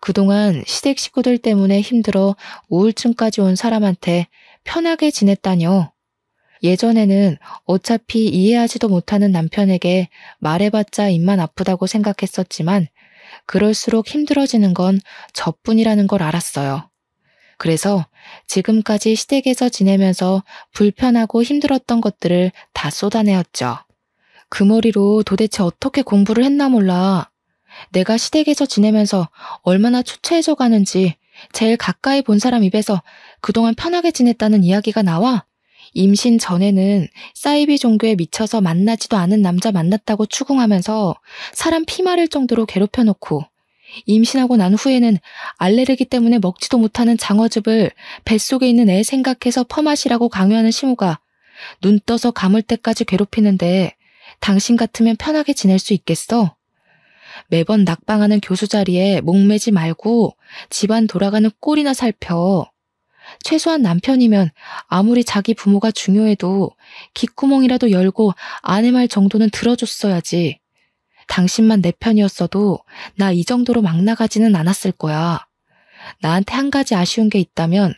그동안 시댁 식구들 때문에 힘들어 우울증까지 온 사람한테 편하게 지냈다뇨. 예전에는 어차피 이해하지도 못하는 남편에게 말해봤자 입만 아프다고 생각했었지만 그럴수록 힘들어지는 건 저뿐이라는 걸 알았어요. 그래서 지금까지 시댁에서 지내면서 불편하고 힘들었던 것들을 다 쏟아내었죠. 그 머리로 도대체 어떻게 공부를 했나 몰라. 내가 시댁에서 지내면서 얼마나 초췌해져 가는지 제일 가까이 본 사람 입에서 그동안 편하게 지냈다는 이야기가 나와. 임신 전에는 사이비 종교에 미쳐서 만나지도 않은 남자 만났다고 추궁하면서 사람 피 마를 정도로 괴롭혀놓고 임신하고 난 후에는 알레르기 때문에 먹지도 못하는 장어즙을 뱃속에 있는 애 생각해서 퍼마시라고 강요하는 시모가 눈 떠서 감을 때까지 괴롭히는데 당신 같으면 편하게 지낼 수 있겠어? 매번 낙방하는 교수 자리에 목매지 말고 집안 돌아가는 꼴이나 살펴. 최소한 남편이면 아무리 자기 부모가 중요해도 귓구멍이라도 열고 아내 말 정도는 들어줬어야지. 당신만 내 편이었어도 나 이 정도로 막 나가지는 않았을 거야. 나한테 한 가지 아쉬운 게 있다면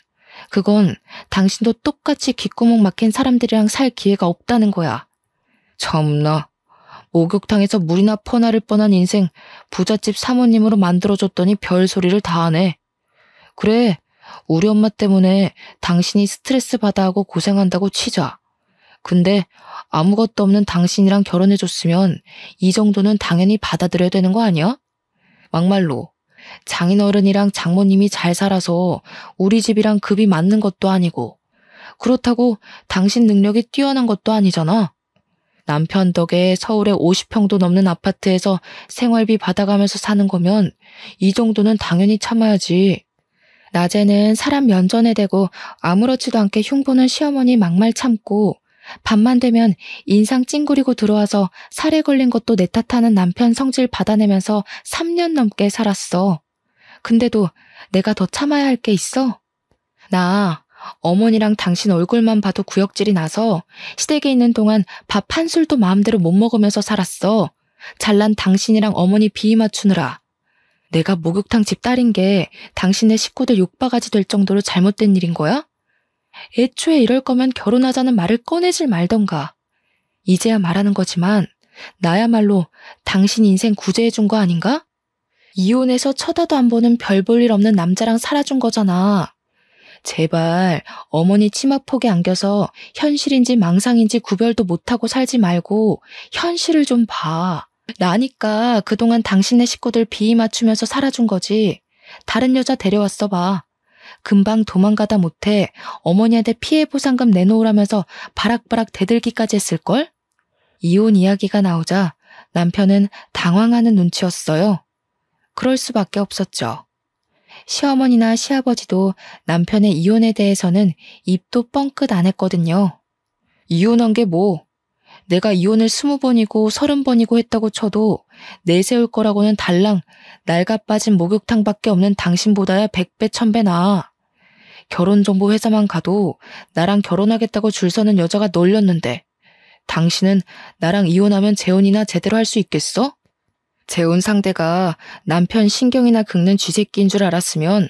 그건 당신도 똑같이 귓구멍 막힌 사람들이랑 살 기회가 없다는 거야. 참나. 목욕탕에서 물이나 퍼나를 뻔한 인생 부잣집 사모님으로 만들어줬더니 별소리를 다 하네. 그래, 우리 엄마 때문에 당신이 스트레스 받아하고 고생한다고 치자. 근데 아무것도 없는 당신이랑 결혼해줬으면 이 정도는 당연히 받아들여야 되는 거 아니야? 막말로 장인어른이랑 장모님이 잘 살아서 우리 집이랑 급이 맞는 것도 아니고 그렇다고 당신 능력이 뛰어난 것도 아니잖아. 남편 덕에 서울에 50평도 넘는 아파트에서 생활비 받아가면서 사는 거면 이 정도는 당연히 참아야지. 낮에는 사람 면전에 대고 아무렇지도 않게 흉보는 시어머니 막말 참고 밤만 되면 인상 찡그리고 들어와서 살에 걸린 것도 내 탓하는 남편 성질 받아내면서 3년 넘게 살았어. 근데도 내가 더 참아야 할 게 있어? 나 어머니랑 당신 얼굴만 봐도 구역질이 나서 시댁에 있는 동안 밥 한 술도 마음대로 못 먹으면서 살았어. 잘난 당신이랑 어머니 비위 맞추느라. 내가 목욕탕 집 딸인 게 당신네 식구들 욕바가지 될 정도로 잘못된 일인 거야? 애초에 이럴 거면 결혼하자는 말을 꺼내질 말던가. 이제야 말하는 거지만 나야말로 당신 인생 구제해준 거 아닌가? 이혼해서 쳐다도 안 보는 별 볼 일 없는 남자랑 살아준 거잖아. 제발 어머니 치마폭에 안겨서 현실인지 망상인지 구별도 못하고 살지 말고 현실을 좀 봐. 나니까 그동안 당신네 식구들 비위 맞추면서 살아준 거지. 다른 여자 데려왔어 봐. 금방 도망가다 못해 어머니한테 피해 보상금 내놓으라면서 바락바락 대들기까지 했을걸? 이혼 이야기가 나오자 남편은 당황하는 눈치였어요. 그럴 수밖에 없었죠. 시어머니나 시아버지도 남편의 이혼에 대해서는 입도 뻥끗 안 했거든요. 이혼한 게 뭐? 내가 이혼을 20번이고 30번이고 했다고 쳐도 내세울 거라고는 달랑 낡아 빠진 목욕탕밖에 없는 당신보다야 100배 1000배 나아. 결혼정보 회사만 가도 나랑 결혼하겠다고 줄 서는 여자가 널렸는데 당신은 나랑 이혼하면 재혼이나 제대로 할 수 있겠어? 재혼 상대가 남편 신경이나 긁는 쥐새끼인 줄 알았으면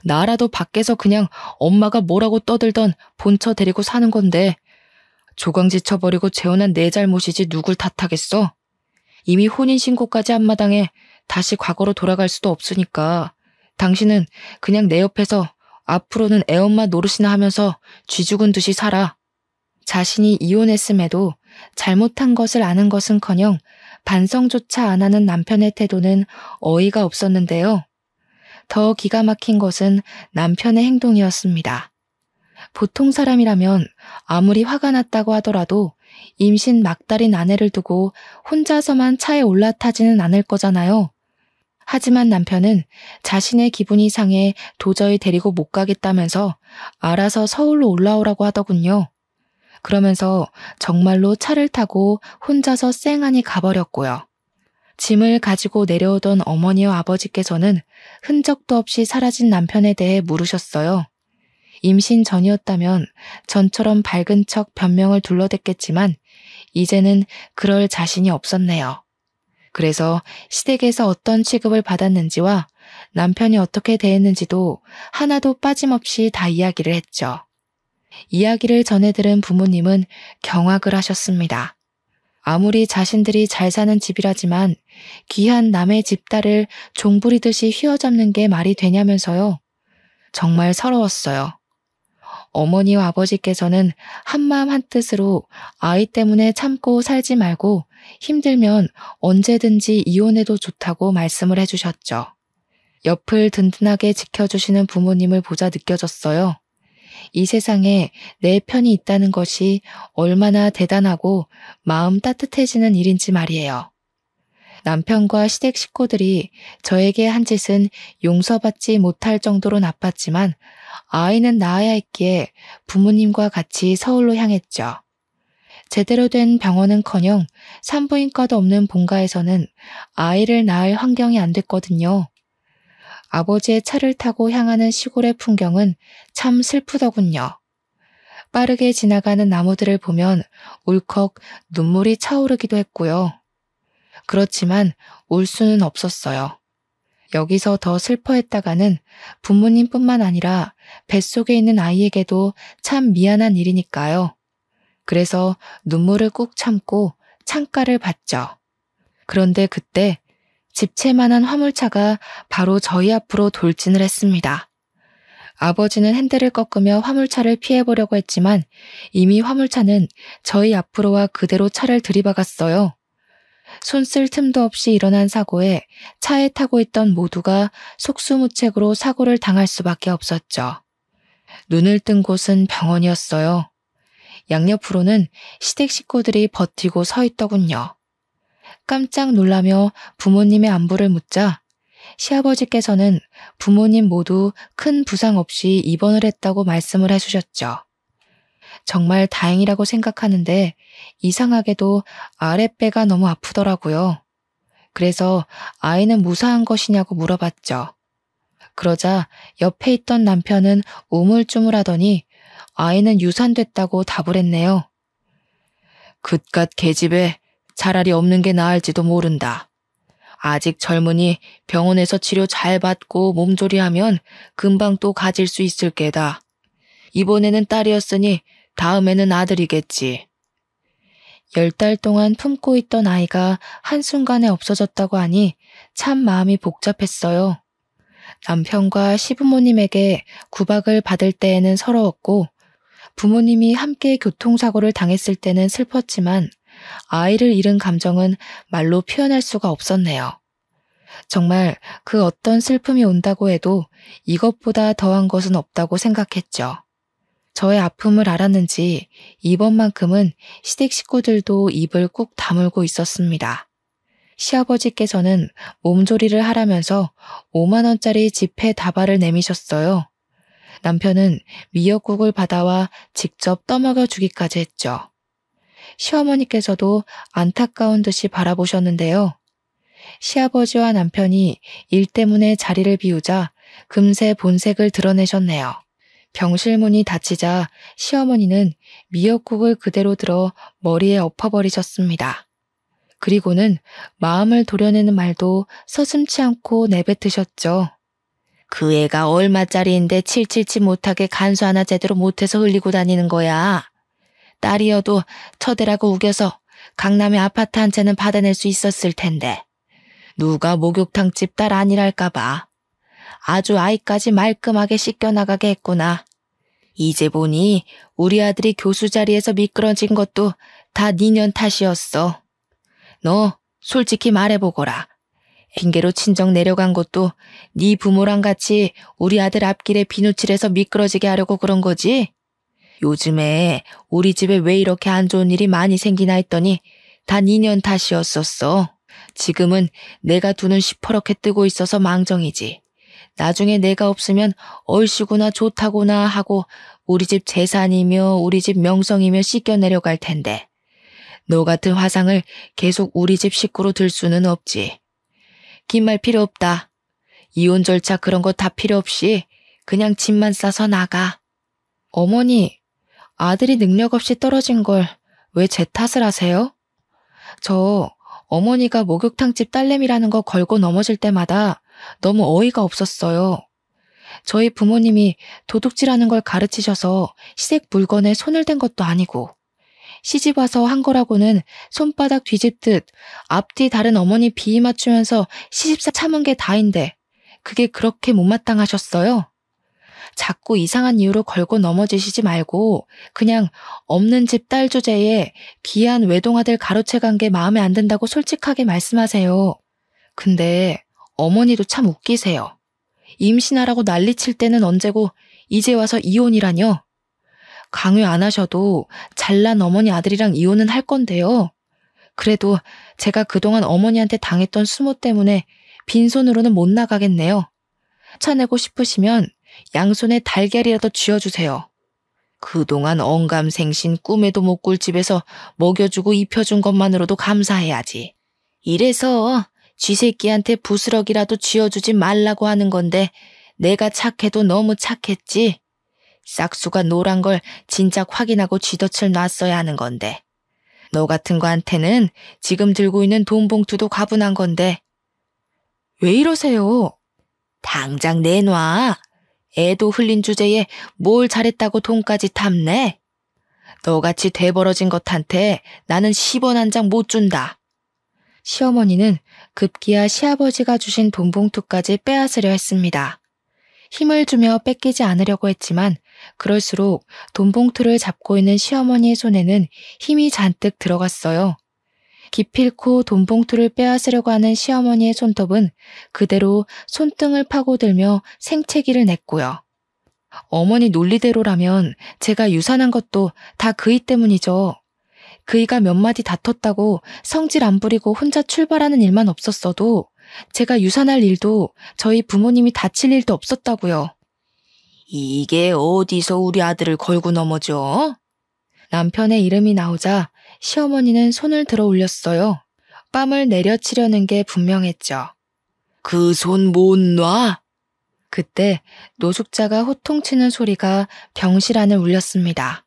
나라도 밖에서 그냥 엄마가 뭐라고 떠들던 본처 데리고 사는 건데 조강지 쳐버리고 재혼한 내 잘못이지 누굴 탓하겠어? 이미 혼인신고까지 한 마당에 다시 과거로 돌아갈 수도 없으니까 당신은 그냥 내 옆에서 앞으로는 애엄마 노릇이나 하면서 쥐 죽은 듯이 살아. 자신이 이혼했음에도 잘못한 것을 아는 것은커녕 반성조차 안 하는 남편의 태도는 어이가 없었는데요. 더 기가 막힌 것은 남편의 행동이었습니다. 보통 사람이라면 아무리 화가 났다고 하더라도 임신 막달인 아내를 두고 혼자서만 차에 올라타지는 않을 거잖아요. 하지만 남편은 자신의 기분이 상해 도저히 데리고 못 가겠다면서 알아서 서울로 올라오라고 하더군요. 그러면서 정말로 차를 타고 혼자서 쌩하니 가버렸고요. 짐을 가지고 내려오던 어머니와 아버지께서는 흔적도 없이 사라진 남편에 대해 물으셨어요. 임신 전이었다면 전처럼 밝은 척 변명을 둘러댔겠지만 이제는 그럴 자신이 없었네요. 그래서 시댁에서 어떤 취급을 받았는지와 남편이 어떻게 대했는지도 하나도 빠짐없이 다 이야기를 했죠. 이야기를 전해들은 부모님은 경악을 하셨습니다. 아무리 자신들이 잘 사는 집이라지만 귀한 남의 집딸을 종부리듯이 휘어잡는 게 말이 되냐면서요. 정말 서러웠어요. 어머니와 아버지께서는 한마음 한뜻으로 아이 때문에 참고 살지 말고 힘들면 언제든지 이혼해도 좋다고 말씀을 해주셨죠. 옆을 든든하게 지켜주시는 부모님을 보자 느껴졌어요. 이 세상에 내 편이 있다는 것이 얼마나 대단하고 마음 따뜻해지는 일인지 말이에요. 남편과 시댁 식구들이 저에게 한 짓은 용서받지 못할 정도로 나빴지만 아이는 낳아야 했기에 부모님과 같이 서울로 향했죠. 제대로 된 병원은커녕 산부인과도 없는 본가에서는 아이를 낳을 환경이 안 됐거든요. 아버지의 차를 타고 향하는 시골의 풍경은 참 슬프더군요. 빠르게 지나가는 나무들을 보면 울컥 눈물이 차오르기도 했고요. 그렇지만 울 수는 없었어요. 여기서 더 슬퍼했다가는 부모님뿐만 아니라 뱃속에 있는 아이에게도 참 미안한 일이니까요. 그래서 눈물을 꾹 참고 창가를 봤죠. 그런데 그때 집채만한 화물차가 바로 저희 앞으로 돌진을 했습니다. 아버지는 핸들을 꺾으며 화물차를 피해보려고 했지만 이미 화물차는 저희 앞으로 와 그대로 차를 들이박았어요. 손 쓸 틈도 없이 일어난 사고에 차에 타고 있던 모두가 속수무책으로 사고를 당할 수밖에 없었죠. 눈을 뜬 곳은 병원이었어요. 양옆으로는 시댁 식구들이 버티고 서 있더군요. 깜짝 놀라며 부모님의 안부를 묻자 시아버지께서는 부모님 모두 큰 부상 없이 입원을 했다고 말씀을 해주셨죠. 정말 다행이라고 생각하는데 이상하게도 아랫배가 너무 아프더라고요. 그래서 아이는 무사한 것이냐고 물어봤죠. 그러자 옆에 있던 남편은 우물쭈물하더니 아이는 유산됐다고 답을 했네요. 그깟 계집애 차라리 없는 게 나을지도 모른다. 아직 젊으니 병원에서 치료 잘 받고 몸조리하면 금방 또 가질 수 있을 게다. 이번에는 딸이었으니 다음에는 아들이겠지. 10달 동안 품고 있던 아이가 한순간에 없어졌다고 하니 참 마음이 복잡했어요. 남편과 시부모님에게 구박을 받을 때에는 서러웠고 부모님이 함께 교통사고를 당했을 때는 슬펐지만 아이를 잃은 감정은 말로 표현할 수가 없었네요. 정말 그 어떤 슬픔이 온다고 해도 이것보다 더한 것은 없다고 생각했죠. 저의 아픔을 알았는지 이번만큼은 시댁 식구들도 입을 꾹 다물고 있었습니다. 시아버지께서는 몸조리를 하라면서 5만 원짜리 지폐 다발을 내미셨어요. 남편은 미역국을 받아와 직접 떠먹여 주기까지 했죠. 시어머니께서도 안타까운 듯이 바라보셨는데요. 시아버지와 남편이 일 때문에 자리를 비우자 금세 본색을 드러내셨네요. 병실문이 닫히자 시어머니는 미역국을 그대로 들어 머리에 엎어버리셨습니다. 그리고는 마음을 도려내는 말도 서슴지 않고 내뱉으셨죠. 그 애가 얼마짜리인데 칠칠치 못하게 간수 하나 제대로 못해서 흘리고 다니는 거야. 딸이어도 처대라고 우겨서 강남의 아파트 한 채는 받아낼 수 있었을 텐데 누가 목욕탕집 딸 아니랄까봐 아주 아이까지 말끔하게 씻겨나가게 했구나. 이제 보니 우리 아들이 교수 자리에서 미끄러진 것도 다 니년 탓이었어. 너 솔직히 말해보거라. 핑계로 친정 내려간 것도 네 부모랑 같이 우리 아들 앞길에 비누칠해서 미끄러지게 하려고 그런 거지? 요즘에 우리 집에 왜 이렇게 안 좋은 일이 많이 생기나 했더니 다 니년 탓이었었어. 지금은 내가 두 눈 시퍼렇게 뜨고 있어서 망정이지. 나중에 내가 없으면 얼씨구나 좋다구나 하고 우리 집 재산이며 우리 집 명성이며 씻겨 내려갈 텐데 너 같은 화상을 계속 우리 집 식구로 들 수는 없지. 긴 말 필요 없다. 이혼 절차 그런 거 다 필요 없이 그냥 짐만 싸서 나가. 어머니, 아들이 능력 없이 떨어진 걸 왜 제 탓을 하세요? 저 어머니가 목욕탕집 딸내미라는 거 걸고 넘어질 때마다 너무 어이가 없었어요. 저희 부모님이 도둑질하는 걸 가르치셔서 시댁 물건에 손을 댄 것도 아니고 시집 와서 한 거라고는 손바닥 뒤집듯 앞뒤 다른 어머니 비위 맞추면서 시집살 참은 게 다인데 그게 그렇게 못마땅하셨어요? 자꾸 이상한 이유로 걸고 넘어지시지 말고 그냥 없는 집 딸 주제에 귀한 외동아들 가로채간 게 마음에 안 든다고 솔직하게 말씀하세요. 근데 어머니도 참 웃기세요. 임신하라고 난리칠 때는 언제고 이제 와서 이혼이라뇨? 강요 안 하셔도 잘난 어머니 아들이랑 이혼은 할 건데요. 그래도 제가 그동안 어머니한테 당했던 수모 때문에 빈손으로는 못 나가겠네요. 차내고 싶으시면 양손에 달걀이라도 쥐어주세요. 그동안 언감생신 꿈에도 못 꿀 집에서 먹여주고 입혀준 것만으로도 감사해야지. 이래서 쥐새끼한테 부스럭이라도 쥐어주지 말라고 하는 건데 내가 착해도 너무 착했지. 싹수가 노란 걸 진작 확인하고 쥐덫을 놨어야 하는 건데. 너 같은 거한테는 지금 들고 있는 돈 봉투도 가분한 건데. 왜 이러세요? 당장 내놔. 애도 흘린 주제에 뭘 잘했다고 돈까지 탐내? 너같이 돼버러진 것한테 나는 10원 한 장 못 준다. 시어머니는 급기야 시아버지가 주신 돈 봉투까지 빼앗으려 했습니다. 힘을 주며 뺏기지 않으려고 했지만 그럴수록 돈 봉투를 잡고 있는 시어머니의 손에는 힘이 잔뜩 들어갔어요. 기필코 돈 봉투를 빼앗으려고 하는 시어머니의 손톱은 그대로 손등을 파고들며 생채기를 냈고요. 어머니 논리대로라면 제가 유산한 것도 다 그이 때문이죠. 그이가 몇 마디 다퉜다고 성질 안 부리고 혼자 출발하는 일만 없었어도 제가 유산할 일도 저희 부모님이 다칠 일도 없었다고요. 이게 어디서 우리 아들을 걸고 넘어져? 남편의 이름이 나오자 시어머니는 손을 들어 올렸어요. 뺨을 내려치려는 게 분명했죠. 그 손 못 놔? 그때 노숙자가 호통치는 소리가 병실 안을 울렸습니다.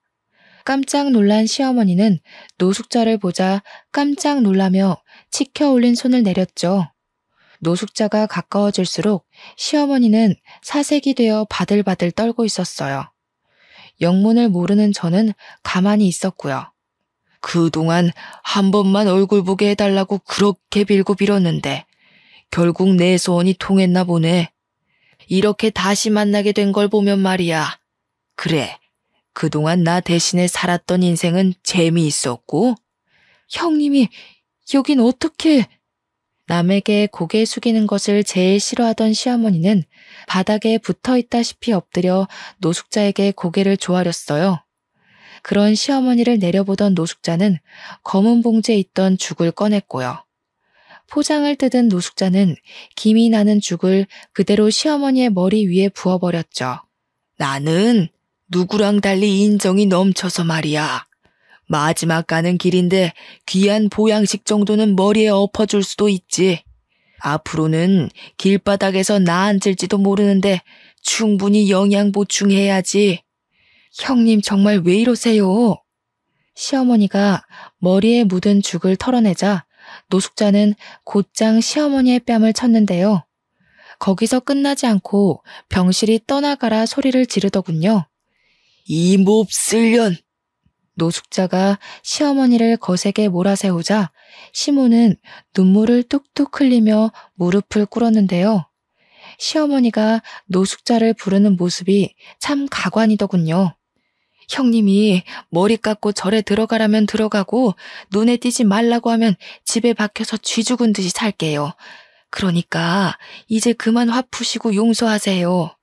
깜짝 놀란 시어머니는 노숙자를 보자 깜짝 놀라며 치켜 올린 손을 내렸죠. 노숙자가 가까워질수록 시어머니는 사색이 되어 바들바들 떨고 있었어요. 영문을 모르는 저는 가만히 있었고요. 그동안 한 번만 얼굴 보게 해달라고 그렇게 빌고 빌었는데 결국 내 소원이 통했나 보네. 이렇게 다시 만나게 된 걸 보면 말이야. 그래, 그동안 나 대신에 살았던 인생은 재미있었고. 형님이 여긴 어떻게... 남에게 고개 숙이는 것을 제일 싫어하던 시어머니는 바닥에 붙어있다시피 엎드려 노숙자에게 고개를 조아렸어요. 그런 시어머니를 내려보던 노숙자는 검은 봉지에 있던 죽을 꺼냈고요. 포장을 뜯은 노숙자는 김이 나는 죽을 그대로 시어머니의 머리 위에 부어버렸죠. 나는 누구랑 달리 인정이 넘쳐서 말이야. 마지막 가는 길인데 귀한 보양식 정도는 머리에 엎어줄 수도 있지. 앞으로는 길바닥에서 나 앉을지도 모르는데 충분히 영양 보충해야지. 형님 정말 왜 이러세요? 시어머니가 머리에 묻은 죽을 털어내자 노숙자는 곧장 시어머니의 뺨을 쳤는데요. 거기서 끝나지 않고 병실이 떠나가라 소리를 지르더군요. 이 몹쓸년! 노숙자가 시어머니를 거세게 몰아세우자 시모는 눈물을 뚝뚝 흘리며 무릎을 꿇었는데요. 시어머니가 노숙자를 부르는 모습이 참 가관이더군요. 형님이 머리 깎고 절에 들어가라면 들어가고 눈에 띄지 말라고 하면 집에 박혀서 쥐 죽은 듯이 살게요. 그러니까 이제 그만 화 푸시고 용서하세요.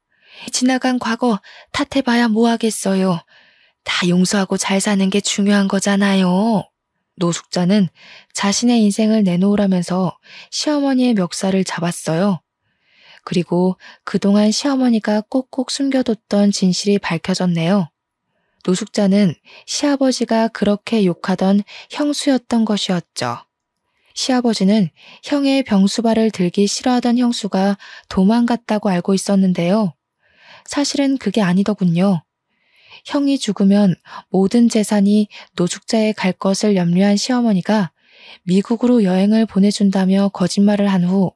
지나간 과거 탓해봐야 뭐하겠어요. 다 용서하고 잘 사는 게 중요한 거잖아요. 노숙자는 자신의 인생을 내놓으라면서 시어머니의 멱살을 잡았어요. 그리고 그동안 시어머니가 꼭꼭 숨겨뒀던 진실이 밝혀졌네요. 노숙자는 시아버지가 그렇게 욕하던 형수였던 것이었죠. 시아버지는 형의 병수발을 들기 싫어하던 형수가 도망갔다고 알고 있었는데요. 사실은 그게 아니더군요. 형이 죽으면 모든 재산이 노숙자에 갈 것을 염려한 시어머니가 미국으로 여행을 보내준다며 거짓말을 한 후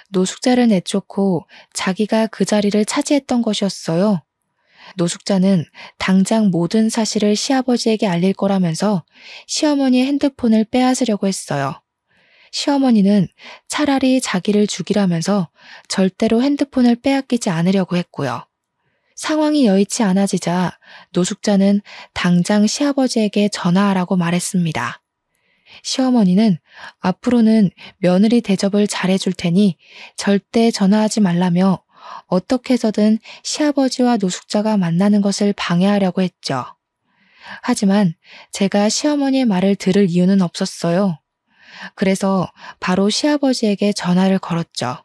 노숙자를 내쫓고 자기가 그 자리를 차지했던 것이었어요. 노숙자는 당장 모든 사실을 시아버지에게 알릴 거라면서 시어머니의 핸드폰을 빼앗으려고 했어요. 시어머니는 차라리 자기를 죽이라면서 절대로 핸드폰을 빼앗기지 않으려고 했고요. 상황이 여의치 않아지자 노숙자는 당장 시아버지에게 전화하라고 말했습니다. 시어머니는 앞으로는 며느리 대접을 잘해줄 테니 절대 전화하지 말라며 어떻게 해서든 시아버지와 노숙자가 만나는 것을 방해하려고 했죠. 하지만 제가 시어머니의 말을 들을 이유는 없었어요. 그래서 바로 시아버지에게 전화를 걸었죠.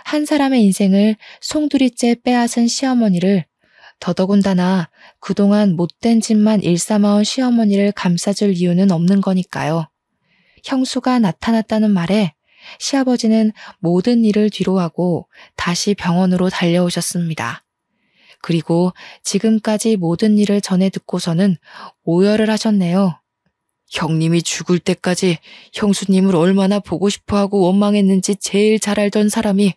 한 사람의 인생을 송두리째 빼앗은 시어머니를, 더더군다나 그동안 못된 짓만 일삼아온 시어머니를 감싸줄 이유는 없는 거니까요. 형수가 나타났다는 말에 시아버지는 모든 일을 뒤로하고 다시 병원으로 달려오셨습니다. 그리고 지금까지 모든 일을 전해 듣고서는 오열을 하셨네요. 형님이 죽을 때까지 형수님을 얼마나 보고 싶어하고 원망했는지 제일 잘 알던 사람이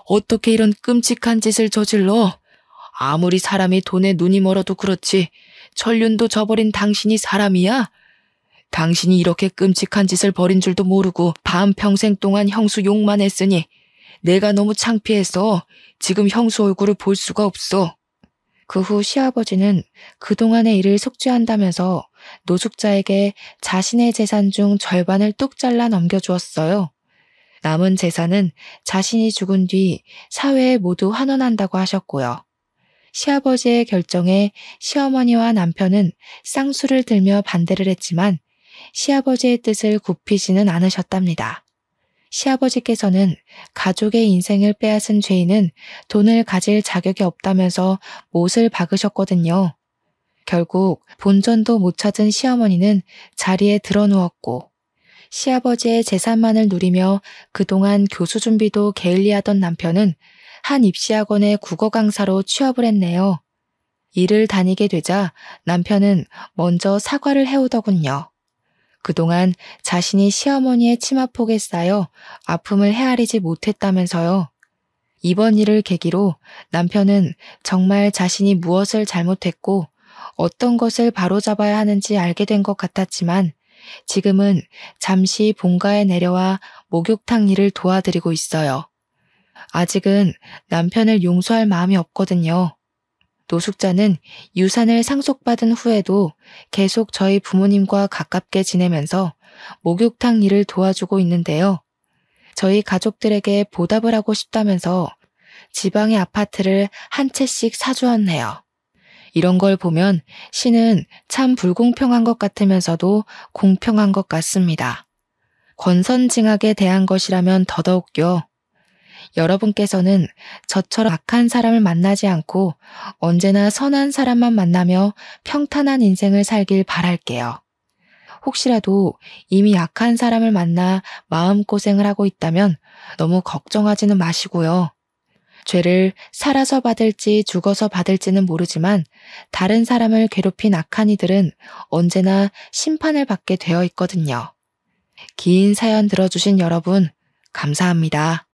어떻게 이런 끔찍한 짓을 저질러? 아무리 사람이 돈에 눈이 멀어도 그렇지 천륜도 저버린 당신이 사람이야? 당신이 이렇게 끔찍한 짓을 벌인 줄도 모르고 반평생 동안 형수 욕만 했으니 내가 너무 창피해서 지금 형수 얼굴을 볼 수가 없어. 그 후 시아버지는 그동안의 일을 속죄한다면서 노숙자에게 자신의 재산 중 절반을 뚝 잘라 넘겨주었어요. 남은 재산은 자신이 죽은 뒤 사회에 모두 환원한다고 하셨고요. 시아버지의 결정에 시어머니와 남편은 쌍수를 들며 반대를 했지만 시아버지의 뜻을 굽히지는 않으셨답니다. 시아버지께서는 가족의 인생을 빼앗은 죄인은 돈을 가질 자격이 없다면서 못을 박으셨거든요. 결국 본전도 못 찾은 시어머니는 자리에 드러누웠고 시아버지의 재산만을 누리며 그동안 교수 준비도 게을리하던 남편은 한 입시학원의 국어 강사로 취업을 했네요. 일을 다니게 되자 남편은 먼저 사과를 해오더군요. 그동안 자신이 시어머니의 치마폭에 쌓여 아픔을 헤아리지 못했다면서요. 이번 일을 계기로 남편은 정말 자신이 무엇을 잘못했고 어떤 것을 바로잡아야 하는지 알게 된 것 같았지만 지금은 잠시 본가에 내려와 목욕탕 일을 도와드리고 있어요. 아직은 남편을 용서할 마음이 없거든요. 노숙자는 유산을 상속받은 후에도 계속 저희 부모님과 가깝게 지내면서 목욕탕 일을 도와주고 있는데요. 저희 가족들에게 보답을 하고 싶다면서 지방의 아파트를 한 채씩 사주었네요. 이런 걸 보면 신은 참 불공평한 것 같으면서도 공평한 것 같습니다. 권선징악에 대한 것이라면 더더욱요. 여러분께서는 저처럼 악한 사람을 만나지 않고 언제나 선한 사람만 만나며 평탄한 인생을 살길 바랄게요. 혹시라도 이미 악한 사람을 만나 마음고생을 하고 있다면 너무 걱정하지는 마시고요. 죄를 살아서 받을지 죽어서 받을지는 모르지만 다른 사람을 괴롭힌 악한 이들은 언제나 심판을 받게 되어 있거든요. 긴 사연 들어주신 여러분, 감사합니다.